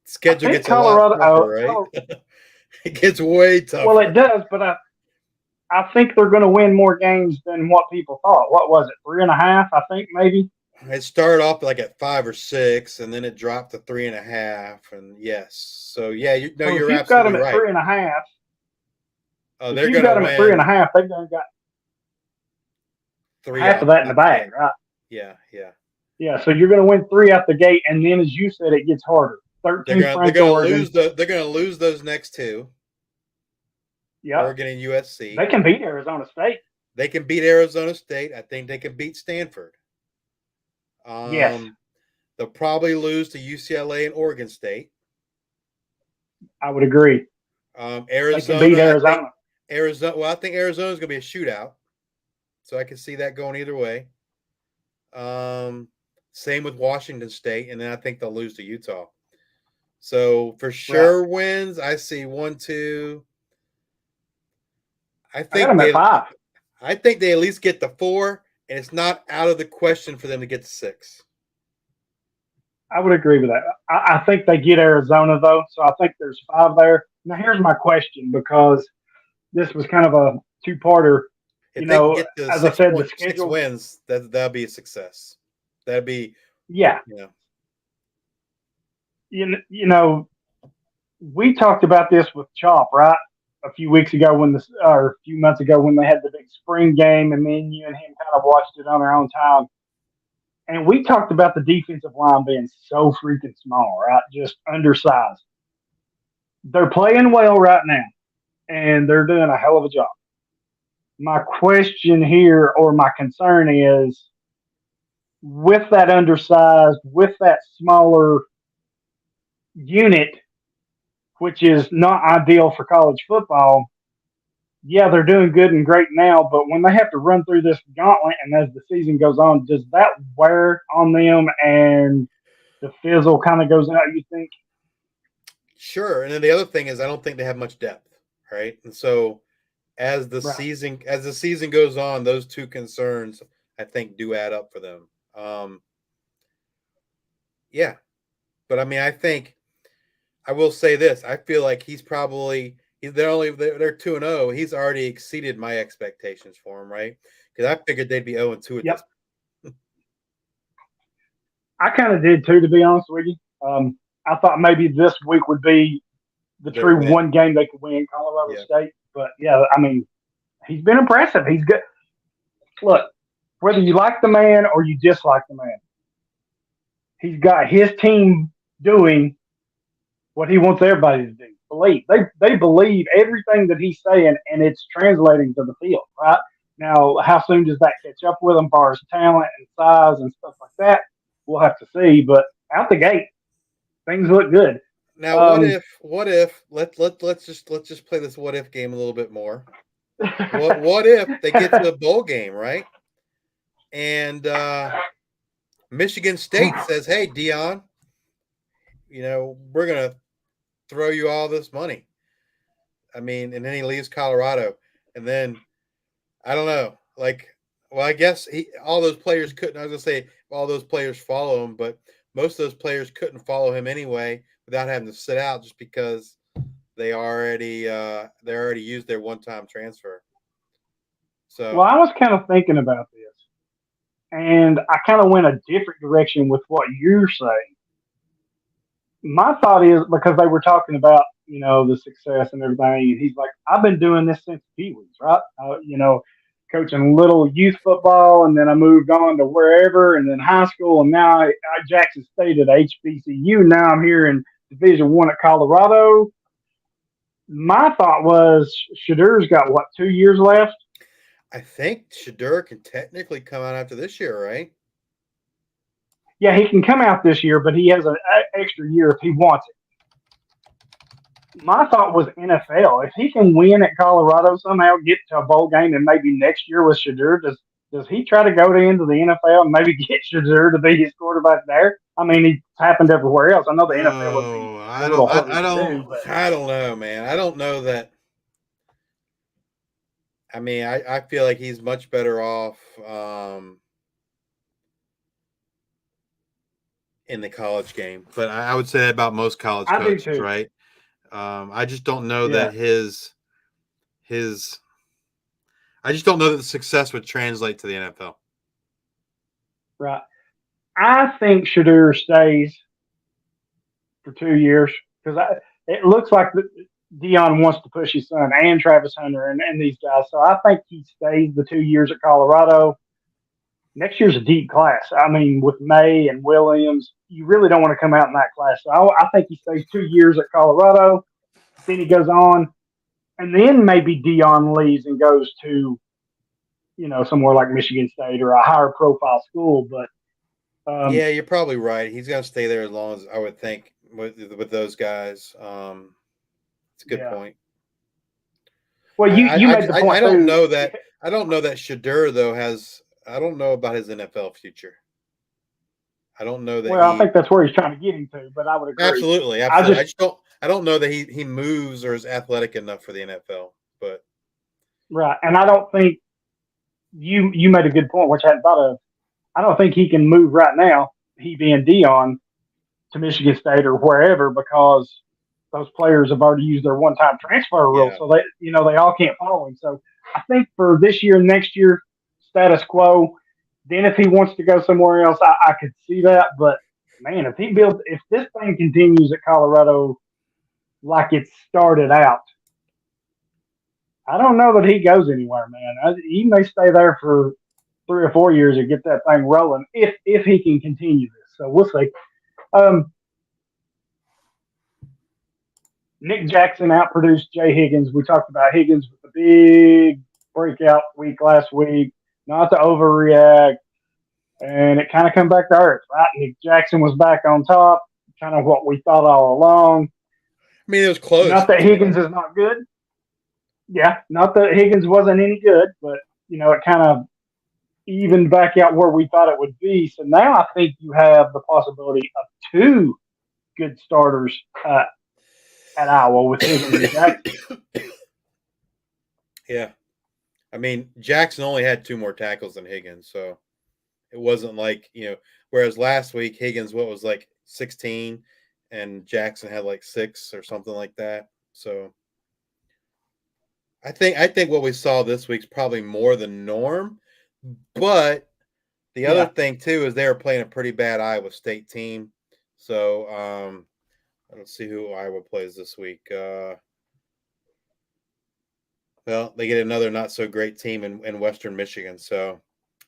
Schedule gets Colorado, a lot tougher, right? It gets way tougher.
Well, it does, but I think they're going to win more games than what people thought. What was it, 3.5? I think maybe.
It started off like at 5 or 6, and then it dropped to 3.5. And yes, so yeah, you're absolutely right. You've got them at
3.5.
Oh,
they're going to win. If you've got them at 3.5, they've done got half of that in the bag, right?
Yeah.
Yeah, so you're going to win 3 out the gate, and then, as you said, it gets harder. 13
they're going to lose those next 2.
Yeah,
Oregon and USC.
They can beat Arizona State.
They can beat Arizona State. I think they can beat Stanford.
Yes.
They'll probably lose to UCLA and Oregon State.
I would agree.
Arizona.
They can beat Arizona.
I think Arizona's going to be a shootout. So I can see that going either way. Same with Washington State, and then I think they'll lose to Utah. So for sure wins, I see 1, 2. I think
them at 5.
I think they at least get to 4, and it's not out of the question for them to get to 6.
I would agree with that. I think they get Arizona, though, so I think there's 5 there. Now, here's my question, because this was kind of a two-parter.
If they can get to
as I said, the
six
schedule.
wins, that'll be a success. That'd be
Yeah.
yeah.
You know, we talked about this with Chop, right? A few weeks ago or a few months ago when they had the big spring game, and then you and him kind of watched it on our own time. And we talked about the defensive line being so freaking small, right? Just undersized. They're playing well right now, and they're doing a hell of a job. My question here, or my concern is, with that undersized, with that smaller unit, which is not ideal for college football. Yeah, they're doing good and great now, but when they have to run through this gauntlet and as the season goes on, does that wear on them and the fizzle kind of goes out, you think?
Sure. And then the other thing is I don't think they have much depth, right? And so as the
Right.
season goes on, those two concerns I think do add up for them. Yeah. But I mean, I will say this. I feel like they're 2-0. He's already exceeded my expectations for him, right? Because I figured they'd be 0-2 at
Yep.
this.
I kind of did too, to be honest with you. I thought maybe this week would be the
Their
true
win.
one game they could win Colorado
Yeah.
State. But yeah, I mean, he's been impressive. He's good. Look, whether you like the man or you dislike the man, he's got his team doing what he wants everybody to do. Believe. They believe everything that he's saying, and it's translating to the field, right? Now, how soon does that catch up with him as far as talent and size and stuff like that? We'll have to see. But out the gate, things look good.
Now, what if let's just play this what if game a little bit more. What if they get to the bowl game, right? And Michigan State says, "Hey, Dion, we're gonna throw you all this money." I mean, and then he leaves Colorado, and then I don't know. I guess all those players couldn't. I was gonna say all those players follow him, but most of those players couldn't follow him anyway without having to sit out just because they already used their one-time transfer. So,
well, I was kind of thinking about this, and I kind of went a different direction with what you're saying. My thought is because they were talking about the success and everything, and he's like, I've been doing this since Pee Wees, right? Coaching little youth football, and then I moved on to wherever, and then high school, and now I Jackson State at HBCU. Now I'm here in Division I at Colorado. My thought was Shadur's got 2 years left.
I think Shadur can technically come out after this year, right?
Yeah, he can come out this year, but he has an extra year if he wants it. My thought was NFL. If he can win at Colorado somehow, get to a bowl game, and maybe next year with Shadur, does he try to go into the NFL and maybe get Shadur to be his quarterback there? I mean, it's happened everywhere else. I know the NFL would be
I don't know, man. I don't know that. I mean, I feel like he's much better off in the college game, but I would say that about most college coaches, right? I just don't know that I just don't know that the success would translate to the NFL.
Right. I think Shadur stays for 2 years because it looks like Dion wants to push his son and Travis Hunter and these guys. So I think he stays the 2 years at Colorado. Next year's a deep class. I mean, with May and Williams, you really don't want to come out in that class. So I think he stays 2 years at Colorado. Then he goes on, and then maybe Dion leaves and goes to, somewhere like Michigan State or a higher profile school. But
yeah, you're probably right. He's going to stay there as long as I would think with those guys. It's a good point.
Well, you made the point.
I don't know that Shadur though has. I don't know about his NFL future. I don't know that.
Well, I think that's where he's trying to get him to, but I would agree.
Absolutely. I don't know that he moves or is athletic enough for the NFL. But
right, and I don't think you made a good point, which I hadn't thought of. I don't think he can move right now. He being Dion to Michigan State or wherever because those players have already used their one-time transfer rule, so they all can't follow him. So I think for this year and next year, status quo. Then if he wants to go somewhere else, I could see that. But man, if this thing continues at Colorado like it started out, I don't know that he goes anywhere, man. He may stay there for 3 or 4 years and get that thing rolling if he can continue this. So we'll see. Nick Jackson outproduced Jay Higgins. We talked about Higgins with the big breakout week last week. Not to overreact, and it kind of come back to earth, right? Nick Jackson was back on top, kind of what we thought all along.
I mean, it was close.
Not that Higgins is not good. Yeah, not that Higgins wasn't any good, but, it kind of evened back out where we thought it would be. So now I think you have the possibility of 2 good starters at Iowa with Higgins and Jackson.
Yeah. I mean, Jackson only had 2 more tackles than Higgins, so it wasn't like, whereas last week Higgins, 16, and Jackson had 6 or something like that. So I think what we saw this week's probably more than norm, but the other thing too is they were playing a pretty bad Iowa State team. So let's see who Iowa plays this week. Well, they get another not so great team in Western Michigan, so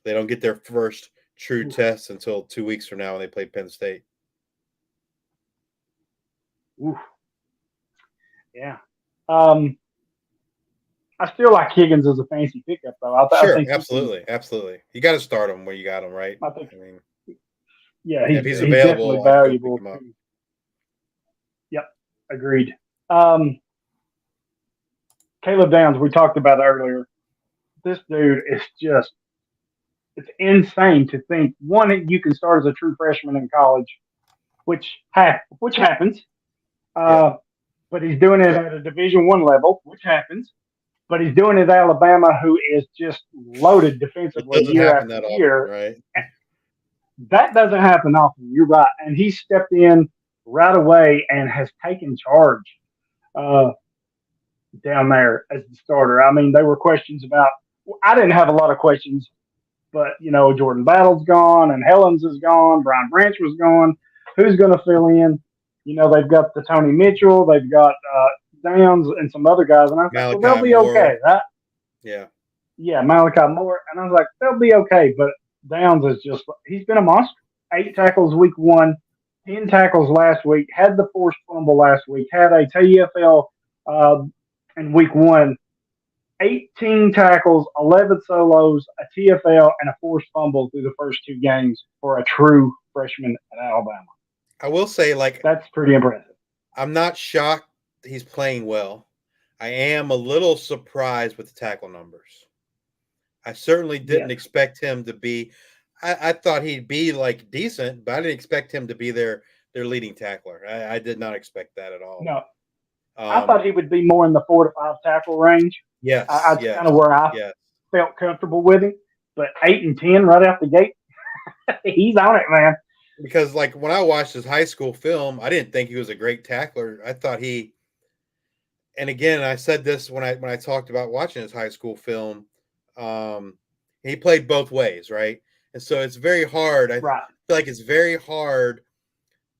they don't get their first true test until 2 weeks from now when they play Penn State.
Oof. Yeah. I still like Higgins as a fancy pickup, though.
Sure,
I think
absolutely. You got to start him where you got him, right?
I think.
Yeah,
if he's available, definitely valuable. Yep, agreed. Caleb Downs, we talked about earlier. This dude is it's insane to think, one, you can start as a true freshman in college, which happens. But he's doing it at a Division I level, which happens. But he's doing it at Alabama, who is just loaded defensively year after year.
Right?
That doesn't happen often. You're right. And he stepped in right away and has taken charge down there as the starter. I mean, there were questions about – I didn't have a lot of questions, but, Jordan Battle's gone and Helens is gone. Brian Branch was gone. Who's going to fill in? They've got the Tony Mitchell. They've got Downs and some other guys. And I was like, well, they'll be okay, right?
Yeah.
Yeah, Malachi Moore. And I was like, they'll be okay. But Downs is he's been a monster. 8 tackles week 1, 10 tackles last week, had the forced fumble last week, had a TFL in week 1, 18 tackles, 11 solos, a TFL, and a forced fumble through the first 2 games for a true freshman at Alabama.
I will say,
that's pretty impressive.
I'm not shocked he's playing well. I am a little surprised with the tackle numbers. I certainly didn't expect him to be I thought he'd be decent, but I didn't expect him to be their leading tackler. I did not expect that at all.
No. I thought he would be more in the 4 to 5 tackle range.
Yes.
That's kind of where I felt comfortable with him. But 8 and 10 right out the gate, he's on it, man.
Because when I watched his high school film, I didn't think he was a great tackler. I thought and again, I said this when I talked about watching his high school film. He played both ways, right? And so it's very hard. I feel like it's very hard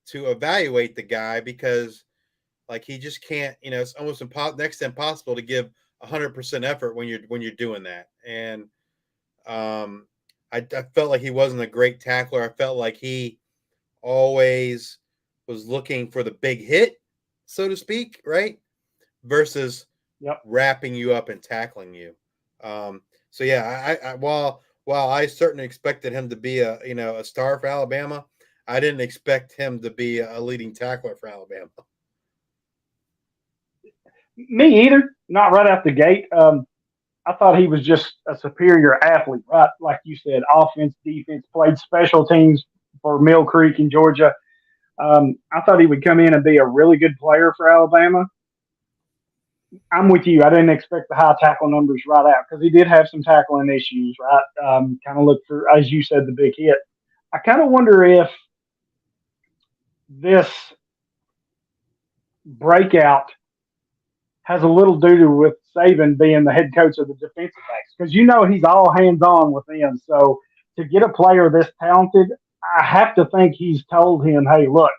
to evaluate the guy because he just can't. It's almost next to impossible to give 100% effort when you're doing that. And I felt like he wasn't a great tackler. I felt like he always was looking for the big hit, so to speak, right? Versus wrapping you up and tackling you. So yeah, while I certainly expected him to be a star for Alabama, I didn't expect him to be a leading tackler for Alabama.
Me either. Not right out the gate. I thought he was just a superior athlete, right? Like you said, offense, defense, played special teams for Mill Creek in Georgia. I thought he would come in and be a really good player for Alabama. I'm with you. I didn't expect the high tackle numbers right out because he did have some tackling issues, right? Kind of look for, as you said, the big hit. I kind of wonder if this breakout has a little to do with Saban being the head coach of the defensive backs, because he's all hands on with them. So to get a player this talented, I have to think he's told him, "Hey, look,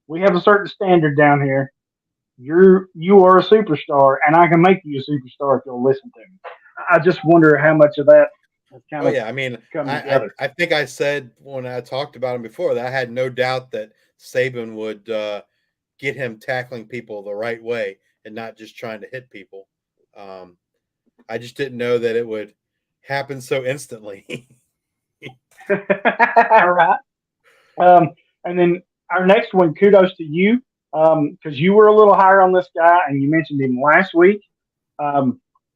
we have a certain standard down here. You are a superstar, and I can make you a superstar if you'll listen to me." I just wonder how much of that has kind
Oh
of
yeah, I mean,
come
I
together.
I think I said when I talked about him before that I had no doubt that Saban would get him tackling people the right way and not just trying to hit people. Um, I just didn't know that it would happen so instantly.
All right. And then our next one, kudos to you, because you were a little higher on this guy, and you mentioned him last week.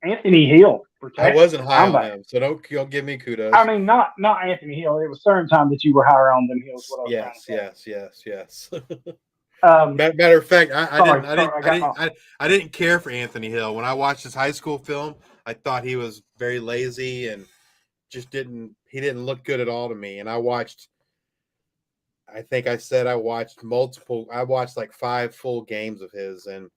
Anthony Hill for
I
Texas,
wasn't
the
high on
linebacker.
him, so don't give me kudos.
I mean, not Anthony Hill. It was certain time that you were higher on than Hill. Is what I was trying to say.
Yes.
Um,
Matter of fact, I
sorry,
didn't, I didn't,
I
I
got
didn't,
my.
I didn't care for Anthony Hill when I watched his high school film. I thought he was very lazy and just he didn't look good at all to me. And I watched, I think I said I watched like 5 full games of his. And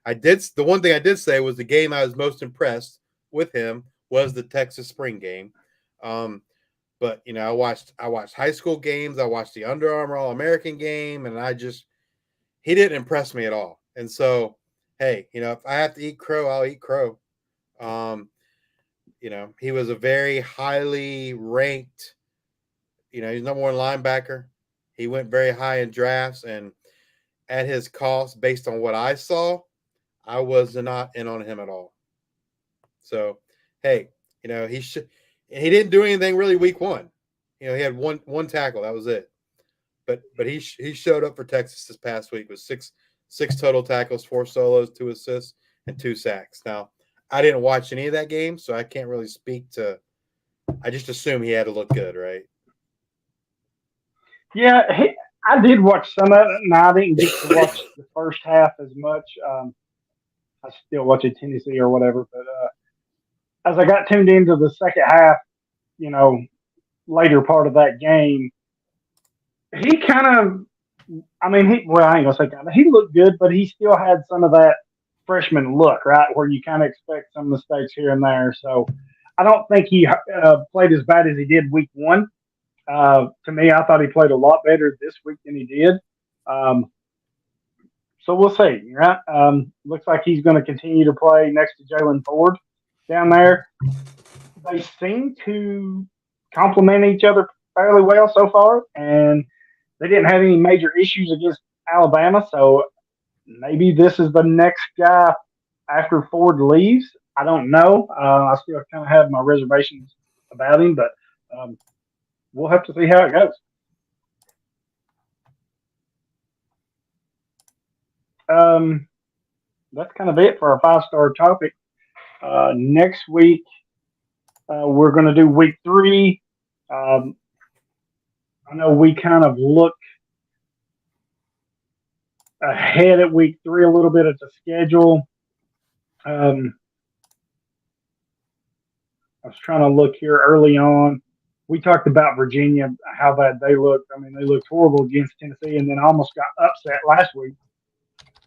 the one thing I did say was the game I was most impressed with him was the Texas spring game. But I watched high school games. I watched the Under Armour All-American game, and he didn't impress me at all. And so, hey, if I have to eat crow, I'll eat crow. He was a very highly ranked, he's number 1 linebacker. He went very high in drafts, and at his cost, based on what I saw, I was not in on him at all. So, hey, he didn't do anything really week 1. He had one tackle. That was it. But he showed up for Texas this past week with six total tackles, 4 solos, 2 assists, and 2 sacks. Now, I didn't watch any of that game, so I can't really speak to. I just assume he had to look good, right?
Yeah, I did watch some of it. Now I didn't get to watch the first half as much. I still watch it Tennessee or whatever, but as I got tuned into the second half, later part of that game, he kind of. I mean, I ain't gonna say kind of. He looked good, but he still had some of that freshman look, right, where you kind of expect some mistakes here and there. So I don't think he played as bad as he did week 1. To me, I thought he played a lot better this week than he did. So we'll see, right? Looks like he's going to continue to play next to Jalen Ford down there. They seem to complement each other fairly well so far, and they didn't have any major issues against Alabama. So maybe this is the next guy after Ford leaves. I don't know. I still kind of have my reservations about him, but we'll have to see how it goes. That's kind of it for our 5-star topic. Next week, we're going to do week 3. I know we kind of look ahead at week 3 a little bit at the schedule. I was trying to look here early on. We talked about Virginia, how bad they looked. I mean, they looked horrible against Tennessee, and then almost got upset last week.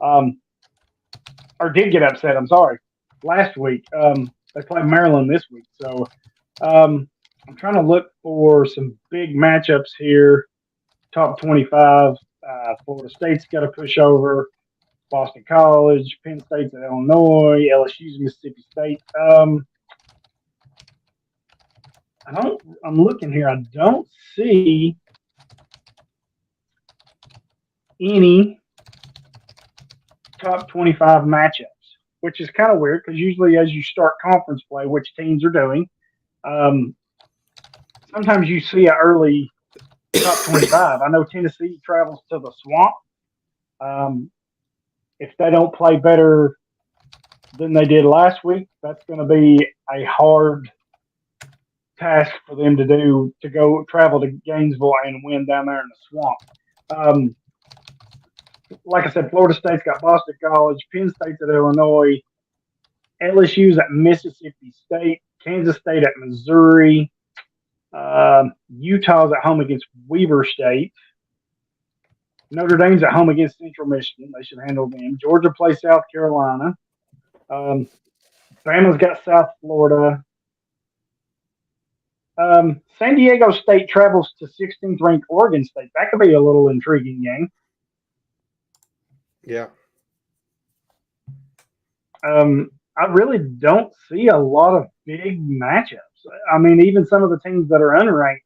Or did get upset, I'm sorry, last week. They played Maryland this week. So I'm trying to look for some big matchups here. Top 25. Florida State's got to push over. Boston College, Penn State's at Illinois, LSU's Mississippi State. I'm looking here. I don't see any top 25 matchups, which is kind of weird because usually as you start conference play, which teams are doing, sometimes you see an early top 25. I know Tennessee travels to the Swamp. If they don't play better than they did last week, that's going to be a hard task for them to do, to go travel to Gainesville and win down there in the Swamp. Like I said, Florida State's got Boston College, Penn State's at Illinois, LSU's at Mississippi State, Kansas State at Missouri, Utah's at home against Weber State, Notre Dame's at home against Central Michigan. They should handle them. Georgia plays South Carolina. Bama's got South Florida. San Diego State travels to 16th ranked Oregon State. That could be a little intriguing game.
Yeah.
I really don't see a lot of big matchups. I mean, even some of the teams that are unranked,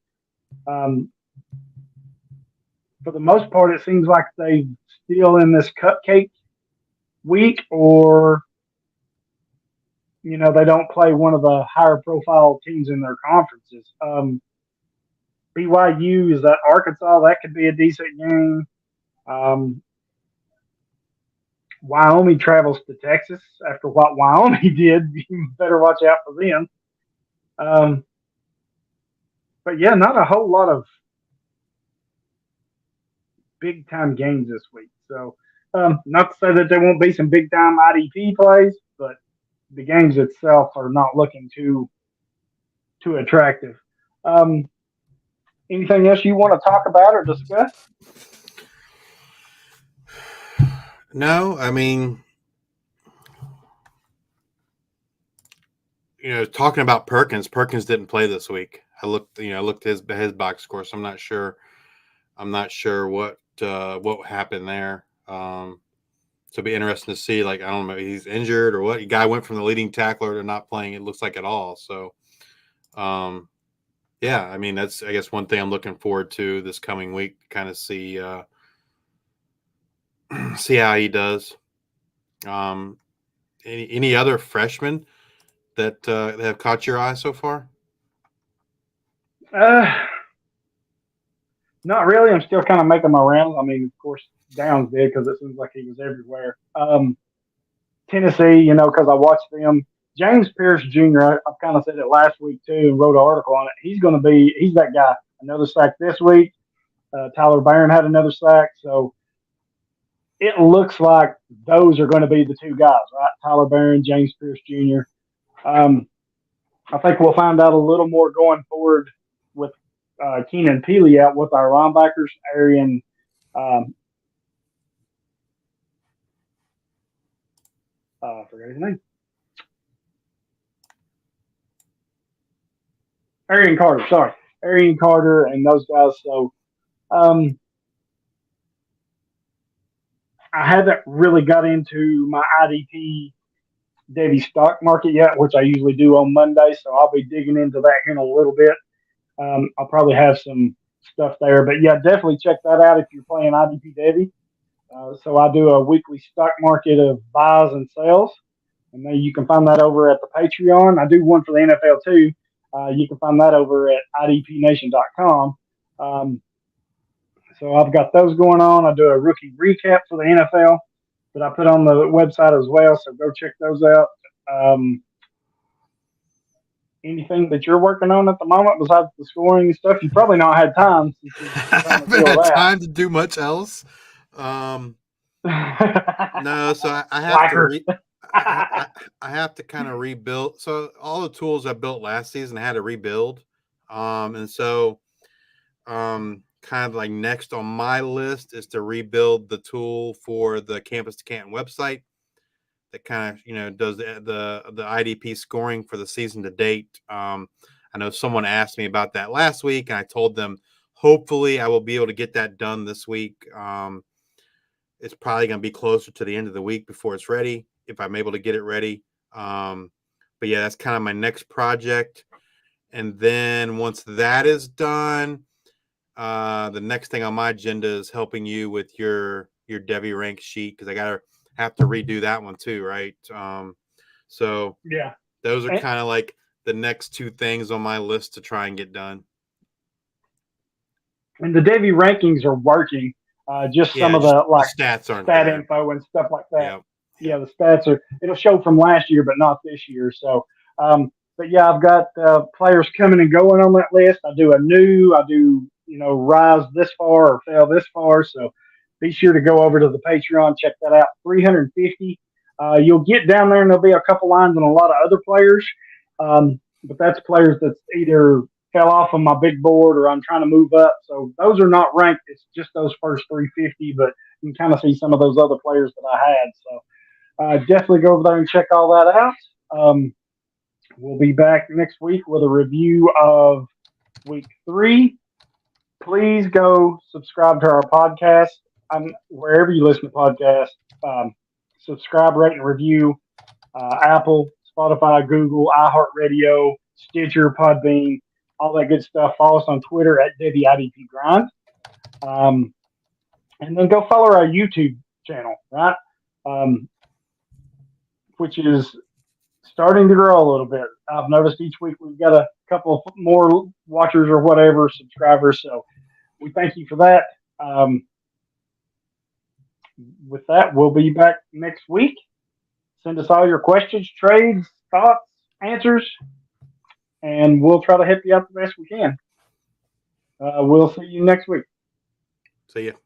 for the most part, it seems like they still in this cupcake week, or they don't play one of the higher profile teams in their conferences. BYU is at Arkansas. That could be a decent game. Wyoming travels to Texas after what Wyoming did. You better watch out for them. But yeah, not a whole lot of big time games this week. So, not to say that there won't be some big time IDP plays, but the games itself are not looking too attractive. Anything else you want to talk about or discuss?
No, I mean, talking about Perkins didn't play this week. I looked at his box score, so I'm not sure what happened there. So it'd be interesting to see. Like, I don't know, he's injured or what. The guy went from the leading tackler to not playing, it looks like, at all. So, yeah, I mean, that's, I guess, one thing I'm looking forward to this coming week, to kind of see how he does. Any other freshmen that have caught your eye so far?
Not really. I'm still kind of making my rounds. I mean, of course, Downs did, because it seems like he was everywhere. Tennessee, because I watched them. James Pierce Jr., I've kind of said it last week too and wrote an article on it. He's that guy. Another sack this week. Tyler Barron had another sack. So it looks like those are going to be the two guys, right? Tyler Barron, James Pierce Jr. I think we'll find out a little more going forward with Keenan Peely out with our linebackers, Arian. I forgot his name. Arian Carter, and those guys. So, I haven't really got into my IDP Devy stock market yet, which I usually do on Monday. So I'll be digging into that here in a little bit. I'll probably have some stuff there, but yeah, definitely check that out if you're playing IDP Devy. So I do a weekly stock market of buys and sells, and then you can find that over at the Patreon. I do one for the NFL too. You can find that over at idpnation.com. So I've got those going on. I do a rookie recap for the NFL that I put on the website as well. So go check those out. Anything that you're working on at the moment besides the scoring and stuff? You probably not had time.
I haven't had time to do much else. No, so I have to. I have to kind of rebuild. So all the tools I built last season I had to rebuild, and so kind of like next on my list is to rebuild the tool for the Campus to Canton website that kind of does the IDP scoring for the season to date. I know someone asked me about that last week, and I told them hopefully I will be able to get that done this week. It's probably going to be closer to the end of the week before it's ready, if I'm able to get it ready. But yeah, that's kind of my next project. And then once that is done, the next thing on my agenda is helping you with your Devy rank sheet, because I have to redo that one too, right? So
yeah,
those are kind of like the next two things on my list to try and get done.
And the Devy rankings are working. Just some of the
stats aren't
stat
there.
Info and stuff like that.
Yep.
Yeah, the stats it'll show from last year, but not this year. So, but yeah, I've got players coming and going on that list. I do rise this far or fail this far. So be sure to go over to the Patreon, check that out. 350. You'll get down there and there'll be a couple lines on a lot of other players. But that's players that's either fell off of my big board or I'm trying to move up. So those are not ranked. It's just those first 350, but you can kind of see some of those other players that I had. So definitely go over there and check all that out. We'll be back next week with a review of week 3. Please go subscribe to our podcast. Wherever you listen to podcasts, subscribe, rate, and review. Apple, Spotify, Google, iHeartRadio, Stitcher, Podbean, all that good stuff. Follow us on Twitter at Devy IDP Grind. And then go follow our YouTube channel, right? Which is starting to grow a little bit. I've noticed each week we've got a couple more watchers or whatever, subscribers. So we thank you for that. With that, we'll be back next week. Send us all your questions, trades, thoughts, answers, and we'll try to help you out the best we can. We'll see you next week.
See ya.